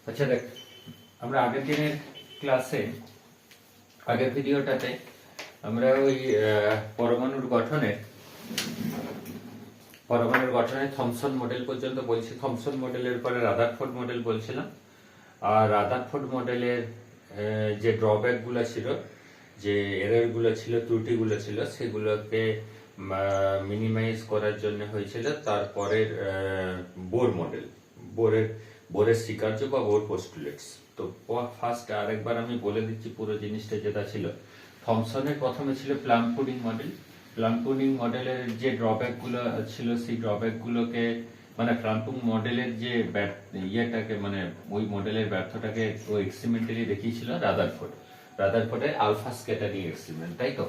আচ্ছা দেখ, আমরা আগের দিনের ক্লাসে আগের ভিডিওটাতে আমরা ওই পরমাণুর গঠনে থমসন মডেল পর্যন্ত বলছি। থমসন মডেলের পরে রাদারফোর্ড মডেল বলছিলাম। আর রাদারফোর্ড মডেলের যে ড্রব্যাক গুলো ছিল, যে এরর গুলো ছিল, ত্রুটিগুলো ছিল, সেগুলোকে মিনিমাইজ করার জন্য হয়েছিল তারপরের বোর মডেল, বোরের স্বীকার্য বা বোর পোস্টুলেটস। তো ফার্স্ট আরেকবার আমি বলে দিচ্ছি পুরো জিনিসটা যেটা ছিল। থমসনের প্রথমে ছিল plum pudding model. Plum pudding মডেলের যে ড্রব্যাক গুলো ছিল, সেই ড্রব্যাক গুলোকে মানে প্লাম পুডিং মডেলের যে ইয়েটাকে মানে ওই মডেলের ব্যর্থটাকে ও এক্সপেরিমেন্টালি দেখিয়েছিল রাদারফোর্ডের আলফা স্ক্যাটারিং এক্সপেরিমেন্ট, তাই তো?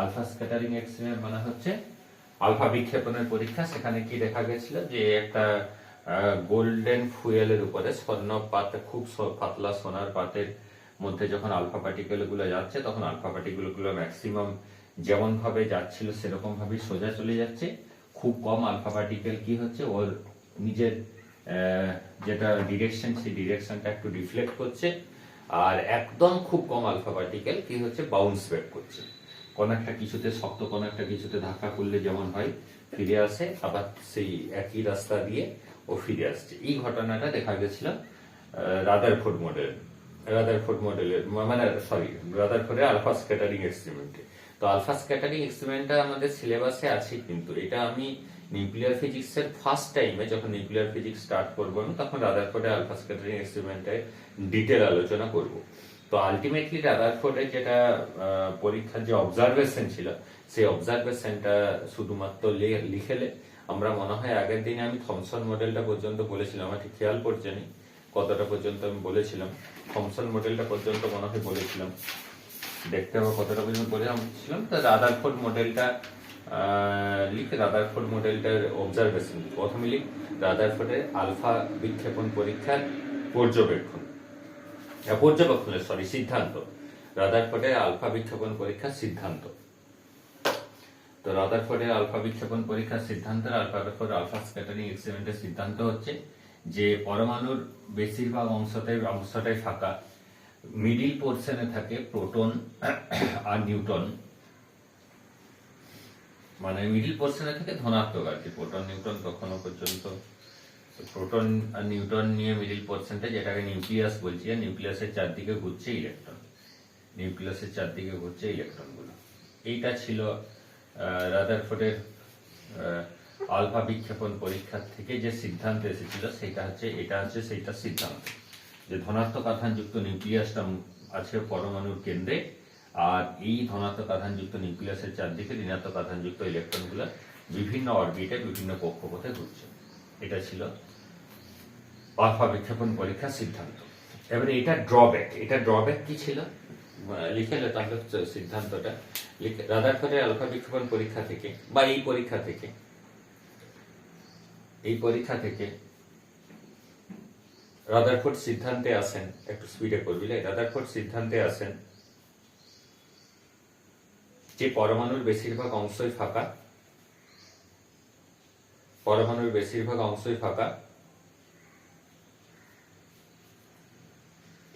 আলফা স্ক্যাটারিং এক্সপেরিমেন্ট মানে হচ্ছে আলফা বিক্ষেপণের পরীক্ষা। সেখানে কি দেখা গেছিল যে একটা গোল্ডেন ফুয়েলের উপরে স্বর্ণ পাত, খুব পাতলা সোনার পাতের মধ্যে যখন আলফা পার্টিকেল গুলো যাচ্ছে, তখন আলফা পার্টিকেল গুলো ম্যাক্সিমাম যেমন ভাবে যাচ্ছিল সেরকম ভাবে সোজা চলে যাচ্ছে। খুব কম আলফা পার্টিকেল কি হচ্ছে, ওর নিজের যেটা ডিরেকশন, সেই ডিরেকশনটা একটু ডিফ্লেক্ট করছে। আর একদম খুব কম আলফা পার্টিকেল কি হচ্ছে, বাউন্স ব্যাক করছে। কোন একটা কিছুতে শক্ত, কোন একটা কিছুতে ধাক্কা করলে যেমন হয় ফিরে আসে, আবার সেই একই রাস্তা দিয়ে ও ফিরে আসছে। এই ঘটনাটা দেখা গেছিল রাদারফোর্ড মডেলের মানে রাদারফোর্ডের আলফা স্ক্যাটারিং এক্সপেরিমেন্টে। তো আলফা স্ক্যাটারিং এক্সপেরিমেন্টটা আমাদের সিলেবাসে আছে, কিন্তু এটা আমি নিউক্লিয়ার ফিজিক্সের ফার্স্ট টাইমে যখন নিউক্লিয়ার ফিজিক্স স্টার্ট করবো আমি, তখন রাদারফোর্ডের আলফা স্ক্যাটারিং এক্সপেরিমেন্টের ডিটেল আলোচনা করব। তো আলটিমেটলি রাদারফোর্ডের যেটা পরীক্ষার যে অবজারভেশন ছিল, সেই অবজারভেশনটা শুধুমাত্র লিখেলে আমরা মনে হয় আগের দিনে আমি থমসন মডেলটা পর্যন্ত বলেছিলাম, আমার ঠিক খেয়াল পড়ছে না কতটা পর্যন্ত আমি বলেছিলাম। থমসন মডেলটা পর্যন্ত মনে হয় বলেছিলাম, দেখতে হবে কতটা পর্যন্ত বলেছিলাম। তো রাদারফোর্ড মডেলটা লিখে, রাদারফোর্ড মডেলটার অবজারভেশন প্রথমে লিখ, রাদারফোর্ডের আলফা বিক্ষেপণ পরীক্ষার সিদ্ধান্ত। রাদারফোর্ডের আলফা বিক্ষেপণ পরীক্ষার সিদ্ধান্ত। তো রাদারফোর্ডের আলফা বিক্ষেপণ পরীক্ষার সিদ্ধান্ত, রাদারফোর্ড আলফা স্ক্যাটারিং এক্সপেরিমেন্টের সিদ্ধান্ত হচ্ছে যে পরমাণুর বেশিরভাগ অংশটাই ফাঁকা। মিডিল পোর্শনে থাকে প্রোটন আর নিউট্রন, মানে মিডিল পোর্শনে থাকে ধনাত্মক আর কি, প্রোটন নিউট্রন তখনও পর্যন্ত। প্রোটন আর নিউট্রন নিয়ে মিডিল পোর্শনটা, যেটাকে নিউক্লিয়াস বলছি, আর নিউক্লিয়াসের চারদিকে ঘুরছে ইলেকট্রন গুলো। এইটা ছিল রাদারফোর্ডের আলফা বিক্ষেপণ পরীক্ষা থেকে যে সিদ্ধান্ত এসেছিল, এটা হচ্ছে সেইটা সিদ্ধান্ত, যে ধনাত্মক আধানযুক্ত নিউক্লিয়াসটা আছে পরমাণুর কেন্দ্রে, আর এই ধনাত্মক আধানযুক্ত নিউক্লিয়াসের চারদিকে ঋণাত্মক আধানযুক্ত ইলেকট্রন গুলো বিভিন্ন অরবিটে, বিভিন্ন কক্ষপথে ঘুরছে। এটা ছিল আলফা বিক্ষেপণ পরীক্ষার সিদ্ধান্ত। এবারে এটা ড্রব্যাক কি ছিল লিখে নে তাহলে সিদ্ধান্তটা লিখে। রাদারফোর্ডের আলফা বিক্ষেপণ পরীক্ষা থেকে বা এই পরীক্ষা থেকে রাদারফোর্ড সিদ্ধান্তে আসেন, একটু স্পিডে করবি, রাদারফোর্ড সিদ্ধান্তে আসেন যে পরমাণুর বেশিরভাগ অংশই ফাঁকা,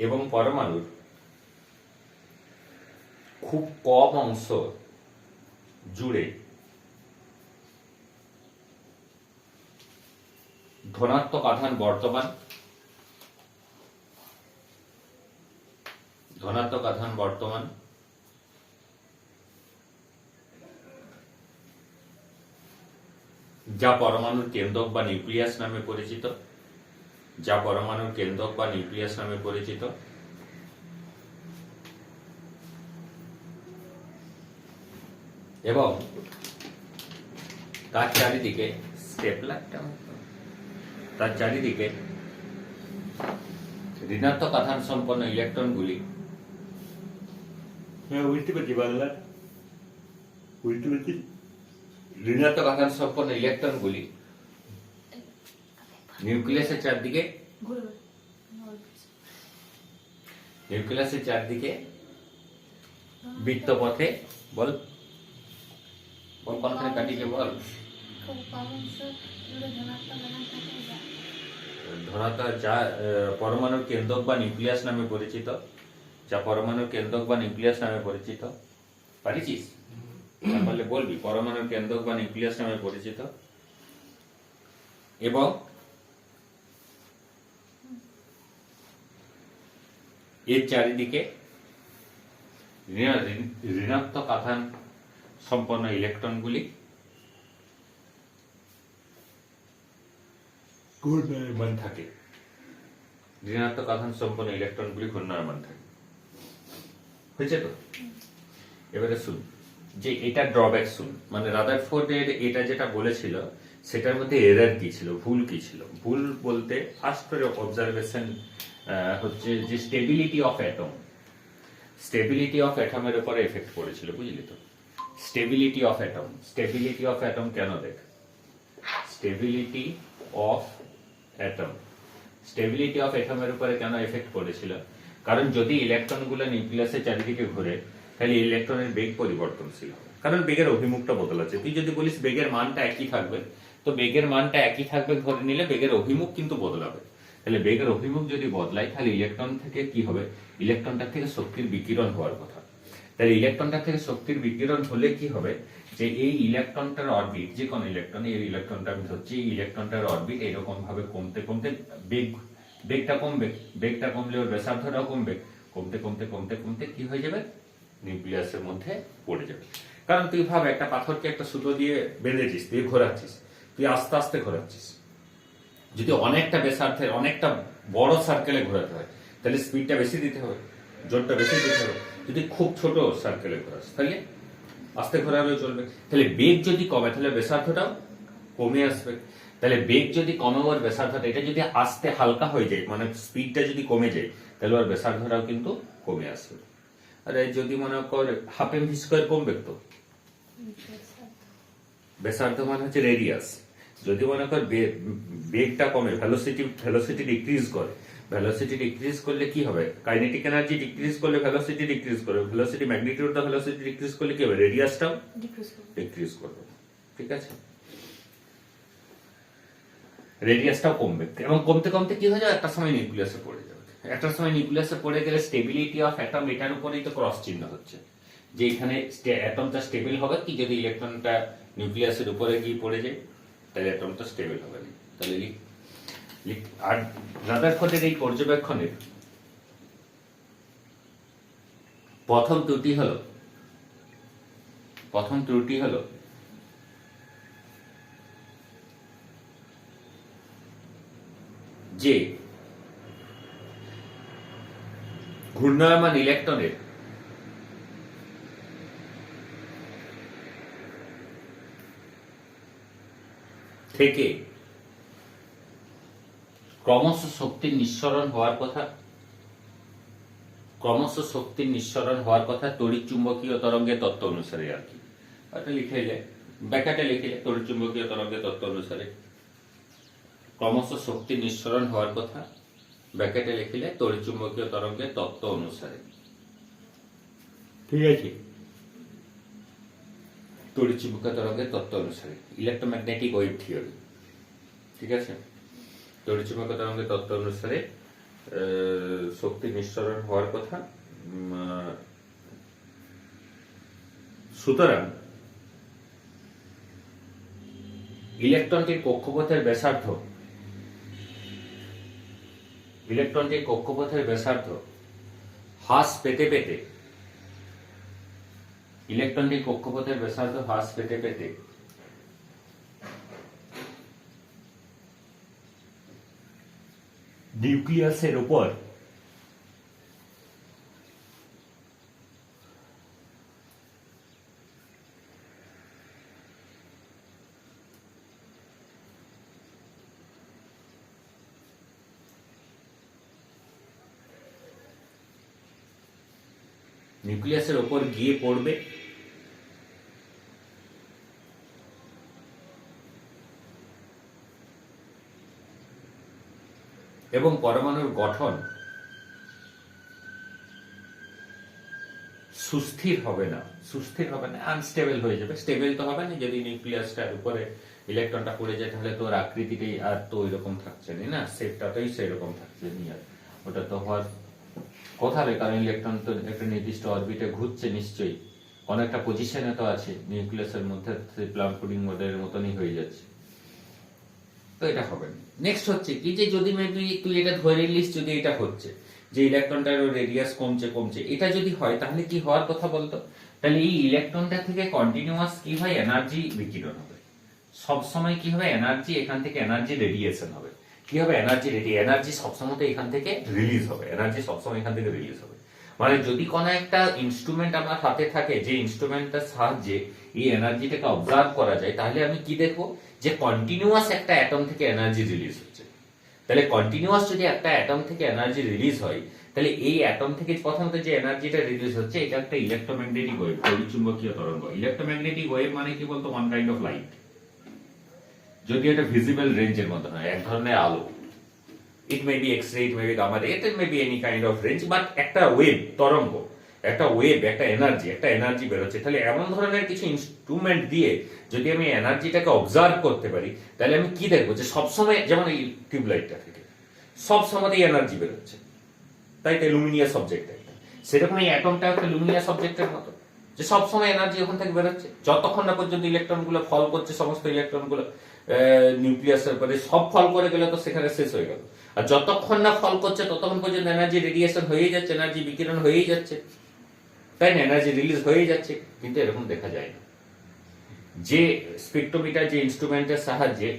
এবং পরমাণুর খুব কম অংশ জুড়ে ধনাত্মক আধান বর্তমান, যা পরমাণুর কেন্দ্রক বা নিউক্লিয়াস নামে পরিচিত, এবং তার চারিদিকে ঋণাত্মক আধান সম্পন্ন ইলেকট্রনগুলি নিউক্লিয়াসের চারদিকে বৃত্তপথে বল কোনখানে কাটিয়ে বল ধনাত্মক যা পরমাণুর কেন্দ্রক বা নিউক্লিয়াস নামে পরিচিত, যা পরমাণুর কেন্দ্রক বা নিউক্লিয়াস নামে পরিচিত, পারিছিস? তাহলে বলবি পরমাণুর কেন্দ্রক বা নিউক্লিয়াস নামে পরিচিত, এবং এর চারিদিকে ঋণাত্মক আধান সম্পন্ন ইলেকট্রনগুলি ঘূর্ণায়মান থাকে। ঋণাত্মক আধান সম্পন্ন ইলেকট্রনগুলি ঘূর্ণায়মান থাকে। হয়েছে তো? এবারে শুন যে এটা ড্রব্যাক শুন, মানে রাদারফোর্ডের এটা যেটা বলেছিল সেটার মধ্যে এরার কি ছিল, ভুল কি ছিল? ভুল বলতে ফার্স্ট অবজারভেশন হচ্ছে যে stability of atom, stability of অ্যাটমের উপরে এফেক্ট পড়েছিল, বুঝলি তো? Stability of atom, stability of atom কেন দেখ, stability of atom, stability of অ্যাটমের উপরে কেন এফেক্ট পড়েছিল? কারণ যদি ইলেকট্রনগুলো নিউক্লিয়াসের চারিদিকে ঘুরে তাহলে ইলেকট্রনের বেগ পরিবর্তনশীল হবে, কারণ বেগের অভিমুখটা বদলাচ্ছে। তুই যদি বলিস বেগের মানটা একই থাকবে, তো বেগের মানটা একই থাকবে ধরে নিলে বেগের অভিমুখ কিন্তু বদলাবে। তাহলে বেগের অভিমুখ যদি বদলায় তাহলে ইলেকট্রন থেকে কি হবে, ইলেকট্রনটা থেকে শক্তির বিকিরণ হওয়ার কথা। তাহলে ইলেকট্রনটা থেকে শক্তির বিকিরণ হলে কি হবে, যে এই ইলেকট্রনটার অরবিট, যে কোন ইলেকট্রন, এই ইলেকট্রনটা আমি ধরছি, এই ইলেকট্রনটার অরবিট এরকম ভাবে কমতে কমতে বেগটা কমবে, বেগটা কমলে ওর ব্যাসার্ধটাও কমবে, কমতে কমতে কমতে কমতে কি হয়ে যাবে, নিউক্লিয়াসের মধ্যে পড়ে যাবে। কারণ তুই ভাব একটা পাথরকে একটা সুতো দিয়ে বেঁধেছিস, তুই ঘোরাচ্ছিস, তুই আস্তে আস্তে ঘোরাচ্ছিস। যদি অনেকটা ব্যাসার্ধের অনেকটা বড় সার্কেলে ঘোরাতে হয় তাহলে স্পিডটা বেশি দিতে হবে, জোরটা বেশি দিতে হবে। যদি খুব ছোট সার্কেলে ঘোরাস তাহলে আস্তে ঘোরালেও চলবে। তাহলে বেগ যদি কমে তাহলে ব্যাসার্ধটাও কমে আসবে। তাহলে বেগ যদি কমে ওর ব্যাসার্ধটা, এটা যদি আস্তে হালকা হয়ে যায়, মানে স্পিডটা যদি কমে যায় তাহলে ওর ব্যাসার্ধটাও কিন্তু কমে আসবে। আরে যদি মনে কর হাফ এম ভি স্কোয়ার কমবে, তো ব্যাসার্ধ মানে হচ্ছে রেডিয়াস। যদি মনে কর বেগটা কমে, ভেলোসিটি ডিক্রিজ করে, ভেলোসিটি ডিক্রিজ করলে কি হবে, কাইনেটিক এনার্জি ডিক্রিজ করলে ভেলোসিটি ডিক্রিজ করবে, velocity magnitude of velocity decrease করলে কি হবে, রেডিয়াসটাও ডিক্রিজ করবে। ঠিক আছে, রেডিয়াসটাও কমবে, এবং কমতে কমতে কি হয়ে যাবে, একটা সময় নিউক্লিয়াসে পড়ে যাবে। একটা সময় নিউক্লিয়াসে পড়ে গেলে স্টেবিলিটি অফ অ্যাটম, এটার উপরেই তো ক্রস চিহ্ন হচ্ছে, যে এখানে অ্যাটমটা স্টেবল হবে কি, যদি ইলেকট্রনটা নিউক্লিয়াসের উপরে গিয়ে পড়ে যায় তাহলে অ্যাটমটা স্টেবল হবে না। তাহলে আর রাদারফোর্ডের এই পর্যবেক্ষণের প্রথম ত্রুটি হলো যে ঘূর্ণায়মান ইলেকট্রনের থেকে ক্রমশ শক্তির নিঃসরণ হওয়ার কথা তড়িৎ চুম্বকীয় তরঙ্গের তত্ত্ব অনুসারে, আর কি এটা লিখে ব্যাখ্যাটা লিখে, তড়িৎ চুম্বকীয় তরঙ্গের তত্ত্ব অনুসারে ক্রমশ শক্তির নিঃসরণ হওয়ার কথা, ব্যাখ্যাটা লিখিলে তড়িৎ চুম্বকীয় তরঙ্গের তত্ত্ব অনুসারে। ঠিক আছে, তড়িৎ চুম্বকীয় তরঙ্গের তত্ত্ব অনুসারে, ইলেকট্রোম্যাগনেটিক ওয়েভ থিওরি। ঠিক আছে, তড়িৎ চুম্বকীয় তরঙ্গের তত্ত্ব অনুসারে শক্তি নিঃসরণ হওয়ার কথা। সুতরাং ইলেকট্রনটির কক্ষপথের ব্যাসার্ধ হ্রাস পেতে পেতে নিউক্লিয়াসের উপর গিয়ে পড়বে এবং পরমাণুর গঠন সুস্থির হবে না, আনস্টেবল হয়ে যাবে। স্টেবল তো হবে না যদি নিউক্লিয়াসটার উপরে ইলেকট্রনটা পড়ে যায় তাহলে তোর আকৃতিটাই আর তো ওইরকম থাকছে না, শেপটাতেই সেরকম থাকছে আর ওটা তো হওয়ার কথা নয়, কারণ ইলেকট্রন তো একটা নির্দিষ্ট অরবিটে ঘুরছে নিশ্চয়ই, অনেকটা পজিশনে তো আছে নিউক্লিয়াসের মধ্যে, প্লাম পুডিং মডেলের মতনই হয়ে যাচ্ছে, তো এটা হবে না। নেক্সট হচ্ছে কি যে যদি মেবি তুই এটা ধরে নিলিস যদি এটা হচ্ছে যে ইলেকট্রনটার রেডিয়াস কমছে, এটা যদি হয় তাহলে কি হওয়ার কথা বলতো, তাহলে এই ইলেকট্রনটা থেকে কন্টিনিউয়াস কি হয় এনার্জি বিকিরণ হবে, সব সময় কি হবে এনার্জি, এখান থেকে এনার্জি রেডিয়েশন হবে, কি হবে এনার্জি সবসময় এখান থেকে রিলিজ হবে, এনার্জি সবসময় এখান থেকে রিলিজ হবে। মানে যদি কোনো একটা ইনস্ট্রুমেন্ট আমার হাতে থাকে যে ইনস্ট্রুমেন্টটার সাহায্যে এই এনার্জিটাকে অবজার্ভ করা যায়, তাহলে আমি কি দেখবো যে কন্টিনিউয়াস একটা অ্যাটম থেকে এনার্জি রিলিজ হচ্ছে। তাহলে কন্টিনিউয়াস যদি একটা অ্যাটম থেকে এনার্জি রিলিজ হয়, তাহলে এই অ্যাটম থেকে প্রথমত যে এনার্জিটা রিলিজ হচ্ছে এটা একটা ইলেকট্রোম্যাগনেটিক ওয়েভ, তড়িৎচুম্বকীয় তরঙ্গ। ইলেকট্রোম্যাগনেটিক ওয়েভ মানে কি বলতো, ওয়ান কাইন্ড অফ লাইট, যদি এটা ভিজিবল রেঞ্জের মধ্যে হয়, এক ধরনের আলো, ইট may B X ray, it may be gamma ray, it may be any kind of range, but একটা ওয়েভ, তরঙ্গ, একটা ওয়েভ, একটা এনার্জি বেরোচ্ছে। তাহলে এমন ধরনের কিছু ইনস্ট্রুমেন্ট দিয়ে যদি আমি এনার্জিটাকে অবজার্ভ করতে পারি, তাহলে আমি কি দেখবো যে সবসময়, যেমন এই টিউবলাইটটা থেকে সবসময় এনার্জি বেরোচ্ছে, তাই তো লুমিনিয়াস অবজেক্ট একটা, সেরকম এই অ্যাটমটা একটা লুমিনিয়াস অবজেক্টের মতো, যে সবসময় এনার্জি ওখান থেকে বেরোচ্ছে, যতক্ষণ না পর্যন্ত ইলেকট্রন গুলো ফল করছে, সমস্ত ইলেকট্রন গুলো নিউক্লিয়াসের পরে সব ফল করে গেলে তো সেখানে শেষ হয়ে গেল, আর যতক্ষণ না ফল করছে ততক্ষণ পর্যন্ত এনার্জি রেডিয়েশন হয়েই যাচ্ছে, এনার্জি বিকিরণ হয়েই যাচ্ছে, তাই না, এনার্জি রিলিজ হয়েই যাচ্ছে। কিন্তু এরকম দেখা যায় না, যে স্পেকট্রোমিটার যে ইনস্ট্রুমেন্টের সাহায্যে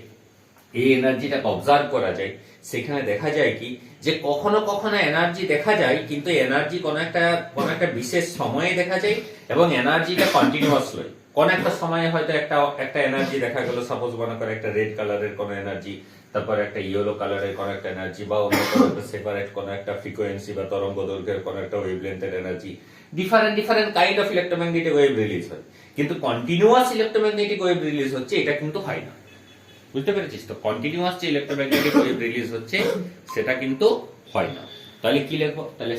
এই এনার্জিটাকে অবজার্ভ করা যায়, সেখানে দেখা যায় কি যে কখনো কখনো এনার্জি দেখা যায়, কিন্তু এনার্জি কোন একটা বিশেষ সময়ে দেখা যায়, এবং এনার্জিটা কন্টিনিউয়াস নয়। কোন একটা সময়ে হয়তো একটা এনার্জি দেখা গেল, সাপোজ মনে করে একটা রেড কালারের কোন এনার্জি, তারপর একটা ইয়েলো কালারের কোন একটা এনার্জি, বা অন্য কোন একটা সেপারেট কোন একটা ফ্রিকোয়েন্সি বা তরঙ্গ দৈর্ঘ্যের কোন একটা ওয়েভলেন্থের energy, different kind of electromagnetic wave release হয়, কিন্তু কন্টিনিউয়াস ইলেকট্রোম্যাগনেটিক ওয়েভ রিলিজ হচ্ছে এটা কিন্তু হয় না। বুঝতে পেরেছিস তো, কন্টিনিউয়াস যে ইলেকট্রোম্যাগনেটিক ওয়েভ রিলিজ হচ্ছে সেটা কিন্তু হয় না। তাহলে কি লিখবো, তাহলে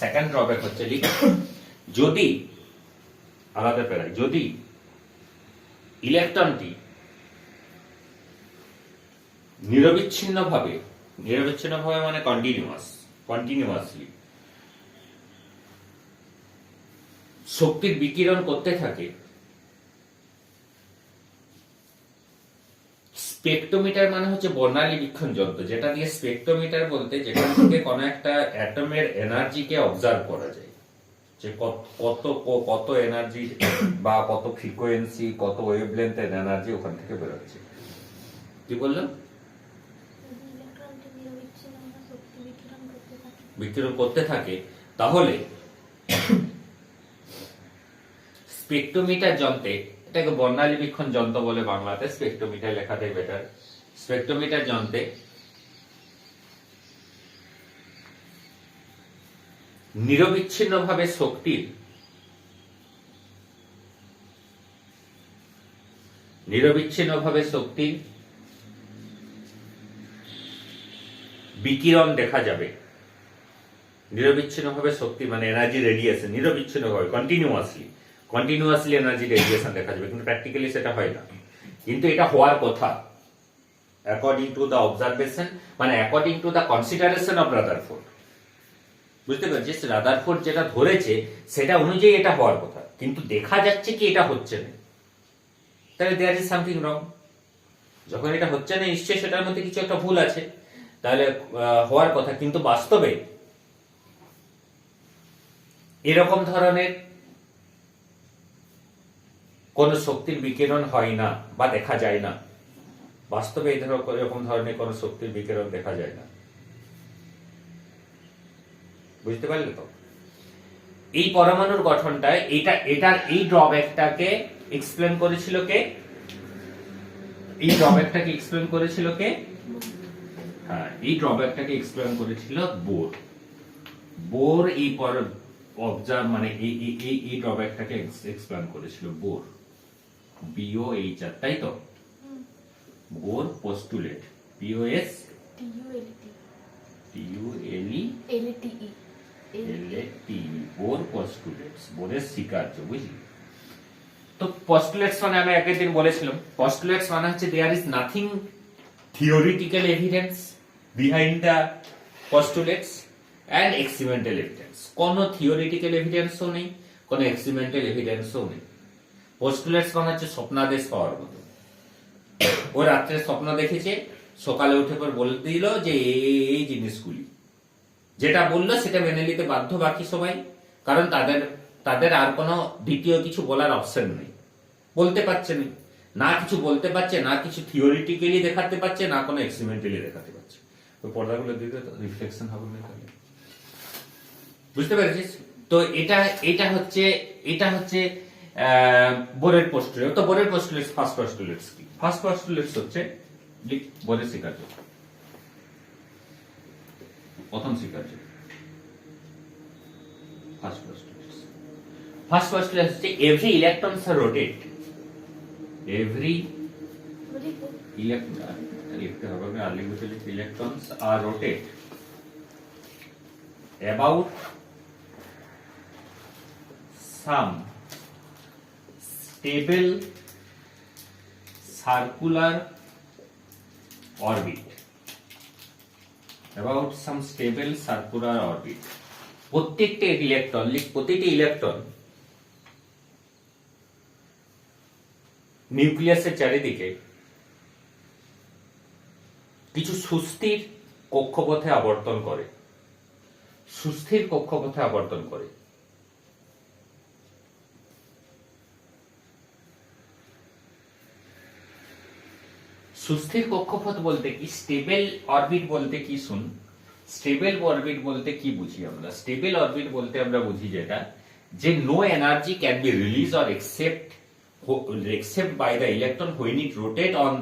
সেকেন্ড ড্রব্যাক হচ্ছে লিখ, যদি আলাদা পেরাই, যদি ইলেকট্রনটি নিরবিচ্ছিন্নভাবে মানে কন্টিনিউয়াসলি শক্তির বিকিরণ করতে থাকে, স্পেকট্রোমিটার মানে হচ্ছে বর্ণালী বীক্ষণ যন্ত্র, যেটা দিয়ে স্পেকট্রোমিটার বলতে যেখান থেকে কোন একটা অ্যাটমের এনার্জিকে অবজার্ভ করা যায়, যে কত এনার্জি বা কত ফ্রিকোয়েন্সি, কত ওয়েভলেন্থের এনার্জি ওখান থেকে বেরোচ্ছে। কি বললাম, বিকিরণ করতে থাকে, তাহলে স্পেকট্রোমিটার যন্ত্রে, এটাকে বর্ণালী বীক্ষণ যন্ত্র বলে বাংলাতে, স্পেকট্রোমিটার লেখাটাই বেটার, স্পেকট্রোমিটার যন্ত্রে নিরবিচ্ছিন্নভাবে শক্তির বিকিরণ দেখা যাবে, নিরবিচ্ছিন্নভাবে শক্তি মানে এনার্জি রেডিয়েশন, নিরবিচ্ছিন্নভাবে কন্টিনিউয়াসলি এনার্জি রেডিয়েশন দেখা যাবে, কিন্তু প্র্যাকটিক্যালি সেটা হয় না, কিন্তু এটা হওয়ার কথা অ্যাকর্ডিং টু দ্য অবজারভেশন, মানে according to the consideration of Rutherford. বুঝতে পারছিস, রাদারফোর্ড যেটা ধরেছে সেটা অনুযায়ী এটা হওয়ার কথা, কিন্তু দেখা যাচ্ছে কি এটা হচ্ছে না, তাহলে দেয়ার ইজ সামথিং রং। যখন এটা হচ্ছে না, নিশ্চয়ই সেটার মধ্যে কিছু একটা ভুল আছে, তাহলে হওয়ার কথা, কিন্তু বাস্তবে এরকম ধরনের কোন শক্তির বিকিরণ হয় না বা দেখা যায় না, বাস্তবে এরকম ধরনের কোন শক্তির বিকিরণ দেখা যায় না। বুঝতে পারলে তো, এই পরমাণুর গঠনটায় এটার এই ড্রব্যাকটাকে এক্সপ্লেন করেছিল কে, হ্যাঁ, এই ড্রব্যাকটাকে এক্সপ্লেন করেছিল বোর এই অবজার্ভ মানে এই ড্রব্যাকটাকে এক্সপ্লেন করেছিল বোর, BOHR, তাই তো, Bohr postulate, BOS TULETE, Bohr postulates, বোরের স্বীকার্য, বুঝলি। তো পস্টুলেটস মানে আমি আগের দিন বলেছিলাম, পস্টুলেটস মানে হচ্ছে there is nothing theoretical evidence behind the postulates and experimental evidence. কোনো থিওরিটিক্যাল এভিডেন্সও নেই, কোনো এক্সপেরিমেন্টাল এভিডেন্সও নেই। পোস্টুলেটস মানে হচ্ছে স্বপ্নাদেশ পাওয়ার মতো। ও রাত্রে স্বপ্ন দেখেছে, সকালে উঠে পর বলে দিল যে এই জিনিসগুলি, যেটা বললো সেটা মেনে নিতে বাধ্য বাকি সবাই, কারণ তাদের আর কোনো দ্বিতীয় কিছু বলার অপশন নেই, বলতে পারছে না কিছু বলতে পারছে, না কিছু থিওরিটিক্যালি দেখাতে পারছে, না কোনো এক্সপেরিমেন্টালি দেখাতে পারছে। তো পর্দাগুলো দিতে রিফ্লেকশন হবে না, তাহলে বুঝতে পেরেছিস? তো এটা হচ্ছে বোরের পোস্টুলেট। তো বোরের পোস্টুলেটস, ফার্স্ট পোস্টুলেটস কি? ফার্স্ট পোস্টুলেটস হচ্ছে বোরের স্বীকার্য, প্রথম স্বীকার্য। ফার্স্ট পোস্টুলেটস হচ্ছে every electrons are rotate, every electrons are rotate about some stable circular orbit, about some stable circular orbit। প্রত্যেকটা প্রতিটি ইলেকট্রন নিউক্লিয়াসের চারিদিকে কিছু সুস্থির কক্ষপথে আবর্তন করে, সুস্থির কক্ষপথে আবর্তন করে। সুস্থির কক্ষপথ বলতে কি, স্টেবল অরবিট বলতে কি, শুন, স্টেবল অরবিট বলতে কি বুঝি আমরা? স্টেবল অরবিট বলতে আমরা বুঝি যেটা, যে no energy can be release or except by the electron when it rotate on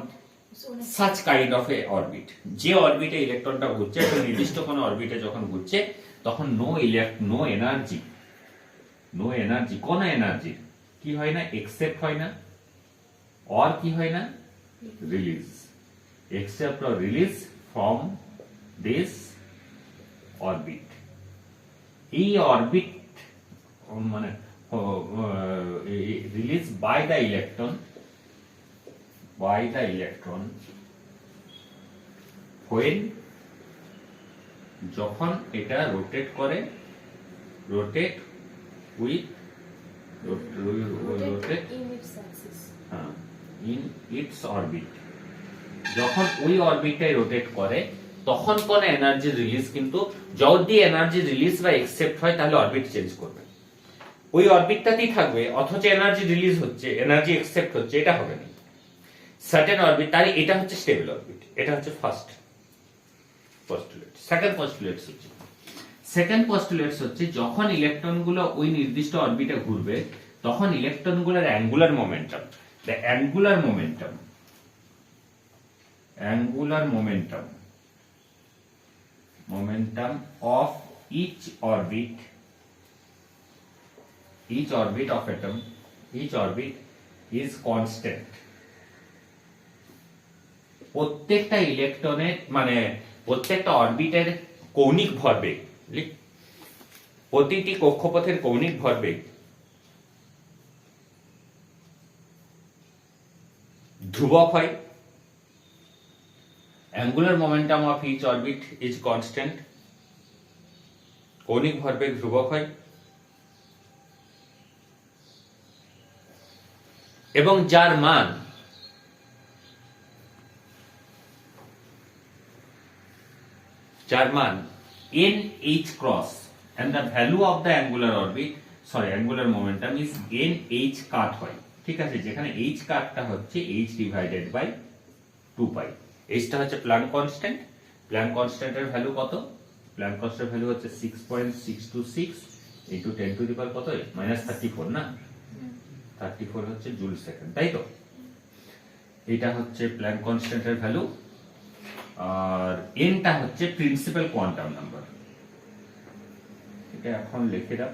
such kind of a orbit। যে অরবিটে ইলেকট্রনটা ঘুরছে, একটা নির্দিষ্ট কোনো অরবিটে যখন ঘুরছে, তখন নো এনার্জি কোন এনার্জি কি হয় না, এক্সেপ্ট হয় না, অর কি হয় না, release, except or release from this orbit. এই অরবিট মানে release by the electron when, যখন এটা রোটেট করে, rotate in its orbit, যখন ওই অরবিটে রোটেট করে তখন কোন এনার্জি রিলিজ, কিন্তু যদি এনার্জি রিলিজ বা একসেপ্ট হয় তাহলে অরবিট চেঞ্জ করবে, ওই অরবিটটাতেই থাকবে, অথচ এনার্জি রিলিজ হচ্ছে, এনার্জি একসেপ্ট হচ্ছে, এটা হবে না। সার্টেন অরবিট, তাই এটা হচ্ছে স্টেবল অরবিট। এটা হচ্ছে ফার্স্ট পোস্টুলেট। সেকেন্ড পোস্টুলেটস হচ্ছে যখন ইলেকট্রনগুলো ওই নির্দিষ্ট অরবিটে ঘুরবে, তখন ইলেকট্রনগুলোর angular momentum, the angular momentum of each orbit of atom, each orbit is constant। প্রত্যেকটা ইলেকট্রনের মানে প্রত্যেকটা অরবিটের কৌণিক ভরবেগ, প্রতিটি কক্ষপথের কৌণিক ভরবেগ ধ্রুবক হয়। Angular momentum of each orbit is constant, কৌণিক ভরবেগ ধ্রুবক হয়, এবং যার মান n(h cross) and the value of the angular momentum is n(h cut) হয়। ঠিক আছে, যেখানে h কাটটা হচ্ছে h divided by 2 pi. h টা হচ্ছে প্ল্যাঙ্ক কনস্ট্যান্ট, প্ল্যাঙ্ক কনস্ট্যান্টের ভ্যালু কত? প্ল্যাঙ্ক কনস্ট্যান্টের ভ্যালু হচ্ছে 6.626 ইনটু 10 টু দি পাওয়ার কত, -34 না, 34 হচ্ছে জুল সেকেন্ড, তাই তো? এটা হচ্ছে প্ল্যাঙ্ক কনস্ট্যান্টের ভ্যালু, আর n টা হচ্ছে প্রিন্সিপাল কোয়ান্টাম নাম্বার। এটা এখন লিখে রাখ,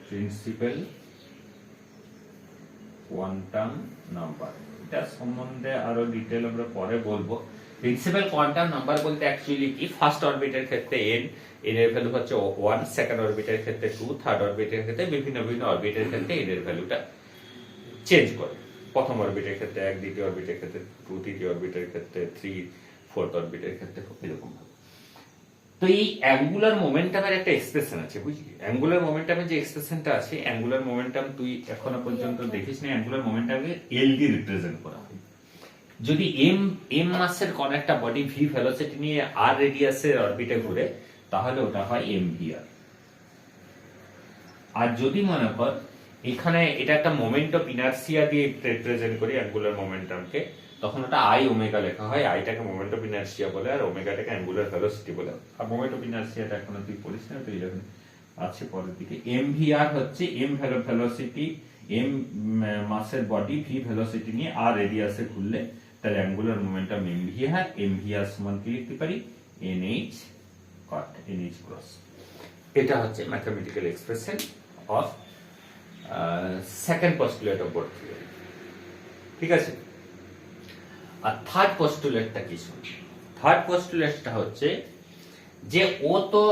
প্রিন্সিপাল কোয়ান্টাম নাম্বার। এটা সম্বন্ধে আরো ডিটেইল আমরা পরে বলবো, প্রিন্সিপাল কোয়ান্টাম নাম্বার বলতে অ্যাকচুয়ালি কি, ফার্স্ট অরবিটের ক্ষেত্রে n এর ভ্যালু হচ্ছে 1, সেকেন্ড অরবিটের ক্ষেত্রে 2, থার্ড অরবিটের ক্ষেত্রে বিভিন্ন অরবিটের ক্ষেত্রে n এর ভ্যালুটা চেঞ্জ করে। প্রথম অরবিটের ক্ষেত্রে 1, দ্বিতীয় অরবিটের ক্ষেত্রে 2, তৃতীয় অরবিটের ক্ষেত্রে 3, ফোর্থ অরবিটের ক্ষেত্রে এরকম ভাবে। তো এই অ্যাঙ্গুলার মোমেন্টামের একটা এক্সপ্রেশন আছে, বুঝলি? অ্যাঙ্গুলার মোমেন্টামের যে এক্সপ্রেশনটা আছে, অ্যাঙ্গুলার মোমেন্টাম তুই এখনো পর্যন্ত দেখিস না। অ্যাঙ্গুলার মোমেন্টামকে এল দিয়ে রিপ্রেজেন্ট করা হয়। যদি এম মাসের কোন একটা বডি ভি ভেলোসিটি নিয়ে আর রেডিয়াসের অরবিটে ঘুরে, তাহলে ওটা হয় এম ভি আর। আর যদি মনে কর এখানে এটা একটা মোমেন্ট অফ ইনার্সিয়া দিয়ে রিপ্রেজেন্ট করি অ্যাঙ্গুলার মোমেন্টামকে, তখন ওটা আই ওমেগা লেখা হয়। আইটাকে মোমেন্ট অফ ইনার্সিয়া বলে, আর ওমেগাটাকে অ্যাঙ্গুলার ভেলোসিটি বলে। আর মোমেন্ট অফ ইনার্সিয়াটা এখনো তুই পড়িস না, তুই যখন আছে পরের দিকে। এম ভি আর হচ্ছে এম ভেলোসিটি, এম মাসের বডি ভি ভেলোসিটি নিয়ে আর রেডিয়াসে ঘুরলে তাহলে angular momentum M V R. M V R সমান কি লিখতে পারি? N H cut N H cross. এটা হচ্ছে mathematical expression of second postulate of Bohr theory. ঠিক আছে? আর থার্ড পস্টুলেটটা কি শুন? থার্ড পস্টুলেটটা হচ্ছে যে ও তো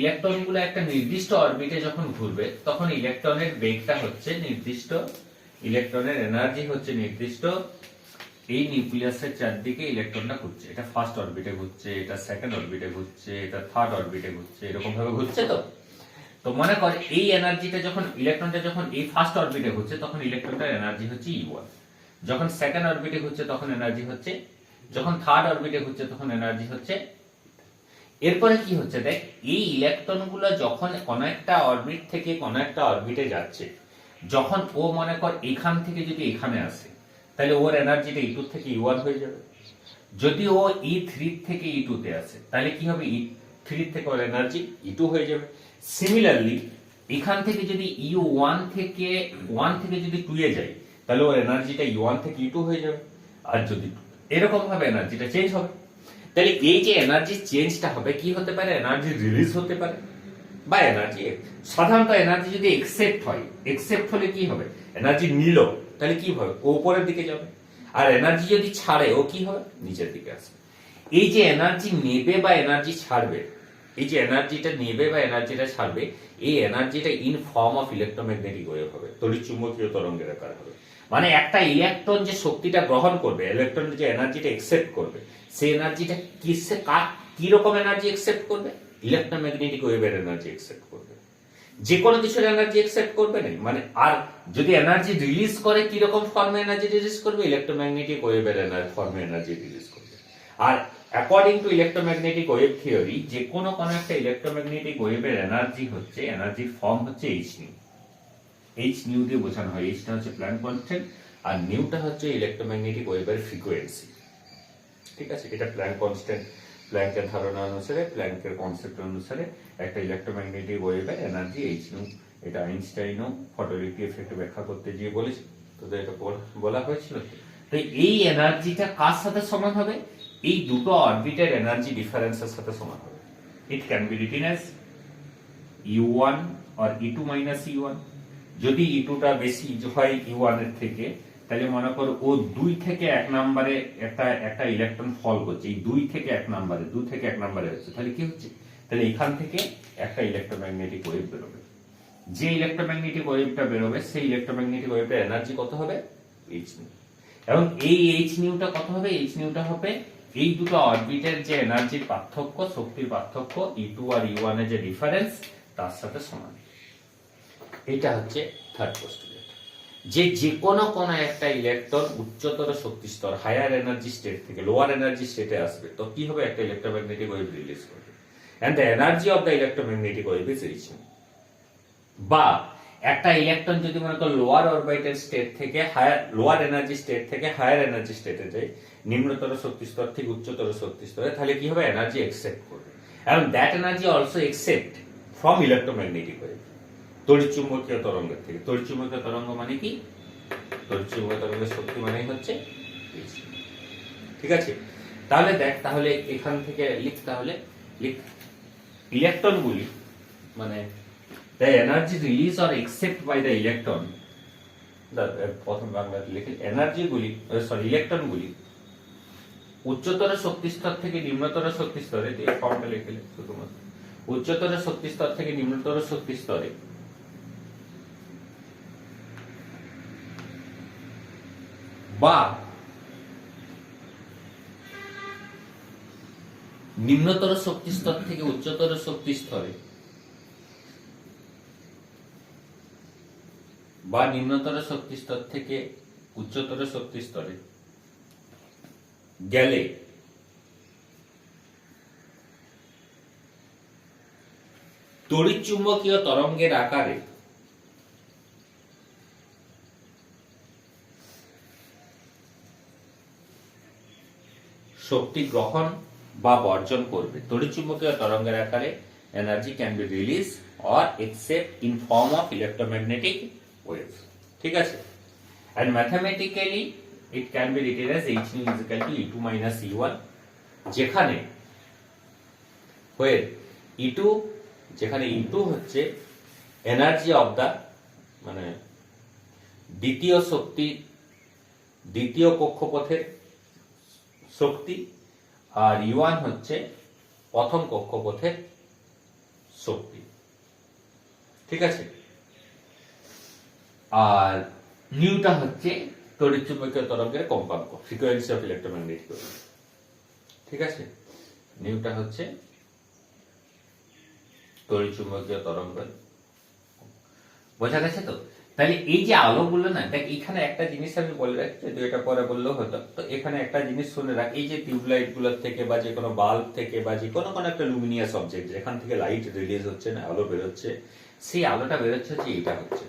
ইলেকট্রনগুলো একটা নির্দিষ্ট অরবিটে যখন ঘুরবে, তখন ইলেকট্রনের বেগটা হচ্ছে নির্দিষ্ট, ইলেকট্রনের এনার্জি হচ্ছে নির্দিষ্ট। এই নিউক্লিয়াসের চারদিকে ইলেকট্রনটা ঘুরছে। এটা ফার্স্ট অরবিটে ঘুরছে, এটা সেকেন্ড অরবিটে ঘুরছে, এটা থার্ড অরবিটে ঘুরছে, এরকম ভাবে ঘুরছে। তো মনে কর এই এনার্জিটা যখন ইলেকট্রনটা যখন এই ফার্স্ট অরবিটে ঘুরছে, তখন ইলেকট্রনটার এনার্জি হচ্ছে E1। যখন সেকেন্ড অরবিটে ঘুরছে তখন এনার্জি হচ্ছে, যখন থার্ড অরবিটে ঘুরছে তখন এনার্জি হচ্ছে। এরপরে কি হচ্ছে দেখ, এই ইলেকট্রনগুলো যখন কোন একটা অরবিট থেকে কোন একটা অরবিটে যাচ্ছে, যখন ও মনে কর এখান থেকে যদি এখানে আসে, তাহলে ওর এনার্জিটা E2 থেকে E1 হয়ে যাবে। যদি ও E3 থেকে E2 তে আসে, তাহলে কি হবে? E3 থেকে ওর এনার্জি E2 হয়ে যাবে। সিমিলারলি এখান থেকে যদি E1 থেকে 1 থেকে যদি 2 এ যায়, তাহলে ওর এনার্জিটা E1 থেকে E2 হয়ে যাবে। আর যদি এরকম ভাবে এনার্জিটা চেঞ্জ হবে, তাহলে এই যে এনার্জি চেঞ্জটা হবে, কি হতে পারে? এনার্জি রিলিজ হতে পারে, বা এনার্জি, সাধারণত এনার্জি যদি একসেপ্ট হয়, একসেপ্ট হলে কি হবে? এনার্জি নিল, তাহলে কি হবে? ও উপরের দিকে যাবে। আর এনার্জি যদি ছাড়ে, ও কি হবে? নিচের দিকে আসবে। এই যে এনার্জি নেবে বা এনার্জি ছাড়বে, এই যে এনার্জিটা নেবে বা এনার্জিটা ছাড়বে, এই এনার্জিটা in form of electromagnetic wave হবে, তড়িৎচুম্বকীয় তরঙ্গের আকার হবে। মানে একটা ইলেকট্রন যে শক্তিটা গ্রহণ করবে, ইলেকট্রন যে এনার্জিটা একসেপ্ট করবে, সেই এনার্জিটা কি রকম এনার্জি একসেপ্ট করবে? ইলেকট্রোম্যাগনেটিক ওয়েভের এনার্জি একসেপ্ট করবে। যে কোনো কিছুর এনার্জি একসেপ্ট করবে না। মানে আর যদি এনার্জি রিলিজ করে, কি রকম ফর্মে এনার্জি রিলিজ করবে? ইলেকট্রোম্যাগনেটিক ওয়েভের ফর্মে এনার্জি রিলিজ করবে। আর according to electromagnetic wave theory, যে কোনো একটা ইলেকট্রোম্যাগনেটিক ওয়েভের এনার্জি হচ্ছে, এনার্জির ফর্ম হচ্ছে এইচ নিউ। এইচ নিউ দিয়ে বোঝানো হয়। এইচটা হচ্ছে প্ল্যাঙ্ক কনস্ট্যান্ট, আর নিউটা হচ্ছে ইলেকট্রোম্যাগনেটিক ওয়েভের ফ্রিকোয়েন্সি। ঠিক আছে? এটা প্ল্যাঙ্ক কনস্ট্যান্ট, প্ল্যাঙ্কের ধারণা অনুসারে, প্ল্যাঙ্কের কনসেপ্ট অনুসারে একটা ইলেকট্রোম্যাগনেটিক ওয়েভের এনার্জি এইচ নিউ। এটা আইনস্টাইনও ফটোলিটি এফেক্ট ব্যাখ্যা করতে গিয়ে বলেছে, তোদের এটা বলা হয়েছিল। তো এই এনার্জিটা কার সাথে সমান হবে? এই দুটো অরবিটের এনার্জি ডিফারেন্সের সাথে সমান হবে। It can be written as U1 or E2 minus E1। যদি E2টা বেশি হয় E1 এর থেকে, তাহলে মনে করো ও 2 থেকে 1 নম্বরে একটা ইলেকট্রন ফল করছে। এই 2 থেকে 1 নম্বরে হচ্ছে, তাহলে কি হচ্ছে? তাহলে এখান থেকে একটা ইলেকট্রোম্যাগনেটিক ওয়েভ বেরোবে। যে ইলেকট্রোম্যাগনেটিক ওয়েভটা বেরোবে, সেই ইলেকট্রোম্যাগনেটিক ওয়েভটার এনার্জি কত হবে? H new. এবং এই এইচ নিউটা কত হবে? এইচ নিউটা হবে এই দুটো অরবিটের যে এনার্জির পার্থক্য, শক্তির পার্থক্য, E2 আর E1 এর যে ডিফারেন্স, তার সাথে সমান। এটা হচ্ছে থার্ড পোস্টুলেট। যে কোনো একটা ইলেকট্রন উচ্চতর শক্তি স্তর, হায়ার এনার্জি স্টেট থেকে লোয়ার এনার্জি স্টেটে আসবে, তো কি হবে? একটা ইলেকট্রোম্যাগনেটিক ওয়েভ রিলিজ করবে। And the energy of the electromagnetic wave is H nu. বা একটা ইলেকট্রন যদি মনে করো লোয়ার অরবিটাল স্টেট থেকে লোয়ার এনার্জি স্টেট থেকে হায়ার এনার্জি স্টেটে যায়, নিম্নতর শক্তি স্তর থেকে উচ্চতর শক্তি স্তরে, তাহলে কি হবে? এনার্জি একসেপ্ট করবে। এবং that energy also accept from electromagnetic wave, তড়িৎচুম্বকীয় তরঙ্গের থেকে। তড়িৎচুম্বকীয় তরঙ্গ মানে কি? তড়িৎচুম্বকীয় তরঙ্গের শক্তি মানেই হচ্ছে এইচ। ঠিক আছে? তাহলে দেখ, তাহলে এখান থেকে লিখ, তাহলে লিখ ইলেকট্রনগুলি, মানে the energy released or accepted by the electron, প্রথম বাংলাতে লিখে ইলেকট্রনগুলি উচ্চতর শক্তি স্তর থেকে নিম্নতর শক্তি স্তরে, ফর্মটা লিখে শুধুমাত্র উচ্চতর শক্তি স্তর থেকে নিম্নতর শক্তি স্তরে বা নিম্নতর শক্তি স্তর থেকে উচ্চতর শক্তি স্তরে বা নিম্নতর শক্তি স্তর থেকে উচ্চতর শক্তি স্তরে গেলে তড়িৎচুম্বকীয় তরঙ্গের আকারে শক্তি গ্রহণ বা বর্জন করবে। তড়িৎচুম্বকীয় তরঙ্গের আকারে energy can be release or except in form of electromagnetic wave. ঠিক আছে, and mathematically it can be written as h nu is equal to e2 minus e1, যেখানে where e2 যেখানে e2 হচ্ছে এনার্জি অফ দা মানে দ্বিতীয় শক্তি, দ্বিতীয় কক্ষপথের শক্তি, আর e1 হচ্ছে প্রথম কক্ষপথের শক্তি। ঠিক আছে, আর নিউটা হচ্ছে তড়িৎচুম্বকীয় তরঙ্গের কম্পাঙ্ক, ফ্রিকোয়েন্সি অফ ইলেকট্রোম্যাগনেটিক ওয়েভ। ঠিক আছে, নিউটা হচ্ছে তড়িৎচুম্বকীয় তরঙ্গ। বোঝা গেছে তো? তাহলে এই যে আলোগুলো না, দেখ এখানে একটা জিনিস আমি বলে রাখছি, যদি এটা পরে বললেও হতো। তো এখানে একটা জিনিস শুনে রাখ, এই যে টিউবলাইট গুলোর থেকে বা যে কোনো বাল্ব থেকে বা যে কোনো একটা লুমিনিয়াস অবজেক্ট যেখান থেকে লাইট রিলিজ হচ্ছে না, আলো বেরোচ্ছে, সেই আলোটা বেরোচ্ছে হচ্ছে এইটা হচ্ছে,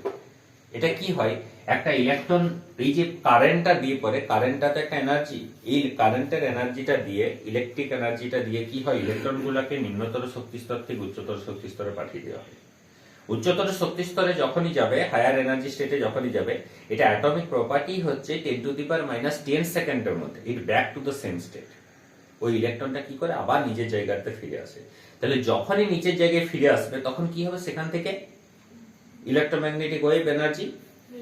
এটা কি হয়, একটা ইলেকট্রন এই যে কারেন্টটা দিয়ে পরে, কারেন্টটা তো একটা এনার্জি, এই কারেন্টের এনার্জিটা দিয়ে, ইলেকট্রিক এনার্জিটা দিয়ে কি হয়, ইলেকট্রন গুলাকে নিম্নতর শক্তি স্তর থেকে উচ্চতর শক্তি স্তরে পাঠিয়ে দেওয়া হয়। উচ্চতর শক্তি স্তরে যখনই যাবে, হায়ার এনার্জি স্টেটে যখনই যাবে, এটা অ্যাটমিক প্রপার্টি হচ্ছে 10⁻⁻10 সেকেন্ডের মধ্যে it back to the same state. ওই ইলেকট্রনটা কি করে আবার নিজের জায়গাতে ফিরে আসে। তাহলে যখনই নিচের জায়গায় ফিরে আসবে তখন কি হবে, সেখান থেকে ইলেকট্রোম্যাগনেটিক ওয়েভ এনার্জি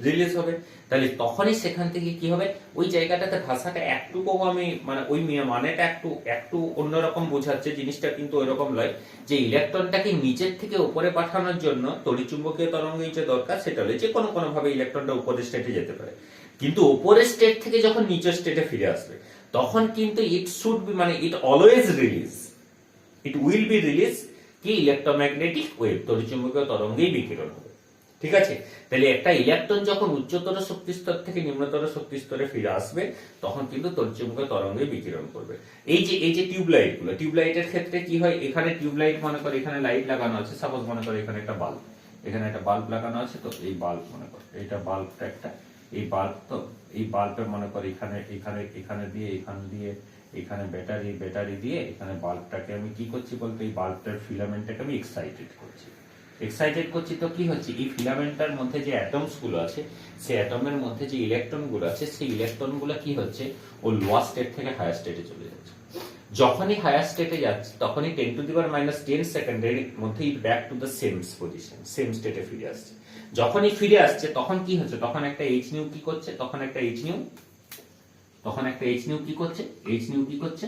রিলিজ হবে। তাহলে তখনই সেখান থেকে কি হবে, ওই জায়গাটাতে ভাষাটা একটু আমি মানে ওই মানেটা একটু অন্যরকম বোঝাচ্ছে, জিনিসটা কিন্তু ওই রকম নয় যে ইলেকট্রনটাকে নিচের থেকে উপরে পাঠানোর জন্য তড়িৎচুম্বকীয় তরঙ্গের যে দরকার, সেটা হলে যে কোনো ভাবে ইলেকট্রনটা উপরের স্টেটে যেতে পারে, কিন্তু উপরের স্টেট থেকে যখন নিচের স্টেটে ফিরে আসবে তখন কিন্তু ইট শুড বি মানে ইট always release, it will be release কি ইলেকট্রোম্যাগনেটিক ওয়েভ, তড়িৎচুম্বকীয় তরঙ্গেই বিকিরণ হবে। ঠিক আছে, তাহলে একটা ইলেকট্রন যখন উচ্চতর শক্তি স্তর থেকে নিম্নতর শক্তি স্তরে ফিরে আসবে তখন কিন্তু তড়িৎচুম্বকীয় তরঙ্গে বিকিরণ করবে। এই যে টিউবলাইট গুলো, টিউবলাইটের ক্ষেত্রে কি হয়, এখানে টিউবলাইট মনে করে এখানে লাইট লাগানো আছে, সাপোজ মনে করে এখানে একটা বাল্ব, এখানে একটা বাল্ব লাগানো আছে, তো এই বাল্ব মনে করে এইটা বাল্বটা একটা, এই বাল্ব, তো এই বাল্বের মনে করে এখানে এখানে এখানে দিয়ে এখানে ব্যাটারি দিয়ে এখানে বাল্বটাকে আমি কি করছি বলতে, এই বাল্বটার ফিলামেন্টটাকে আমি এক্সাইটেড করছি। তো কি হচ্ছে, এই ফিলামেন্টটার মধ্যে যে অ্যাটমস গুলো আছে, সেই অ্যাটমের মধ্যে যে ইলেকট্রন গুলো আছে, সেই ইলেকট্রন গুলো কি হচ্ছে, ও লোয়ার স্টেট থেকে হায়ার স্টেটে চলে যাচ্ছে। যখনই হায়ার স্টেটে যাচ্ছে তখনই 10⁻⁻10 সেকেন্ডের মধ্যে it back to the same position, same স্টেটে ফিরে আসছে। যখনই ফিরে আসছে তখন কি হচ্ছে, তখন একটা এইচ নিউ কি করছে, তখন একটা এইচ নিউ কি করছে,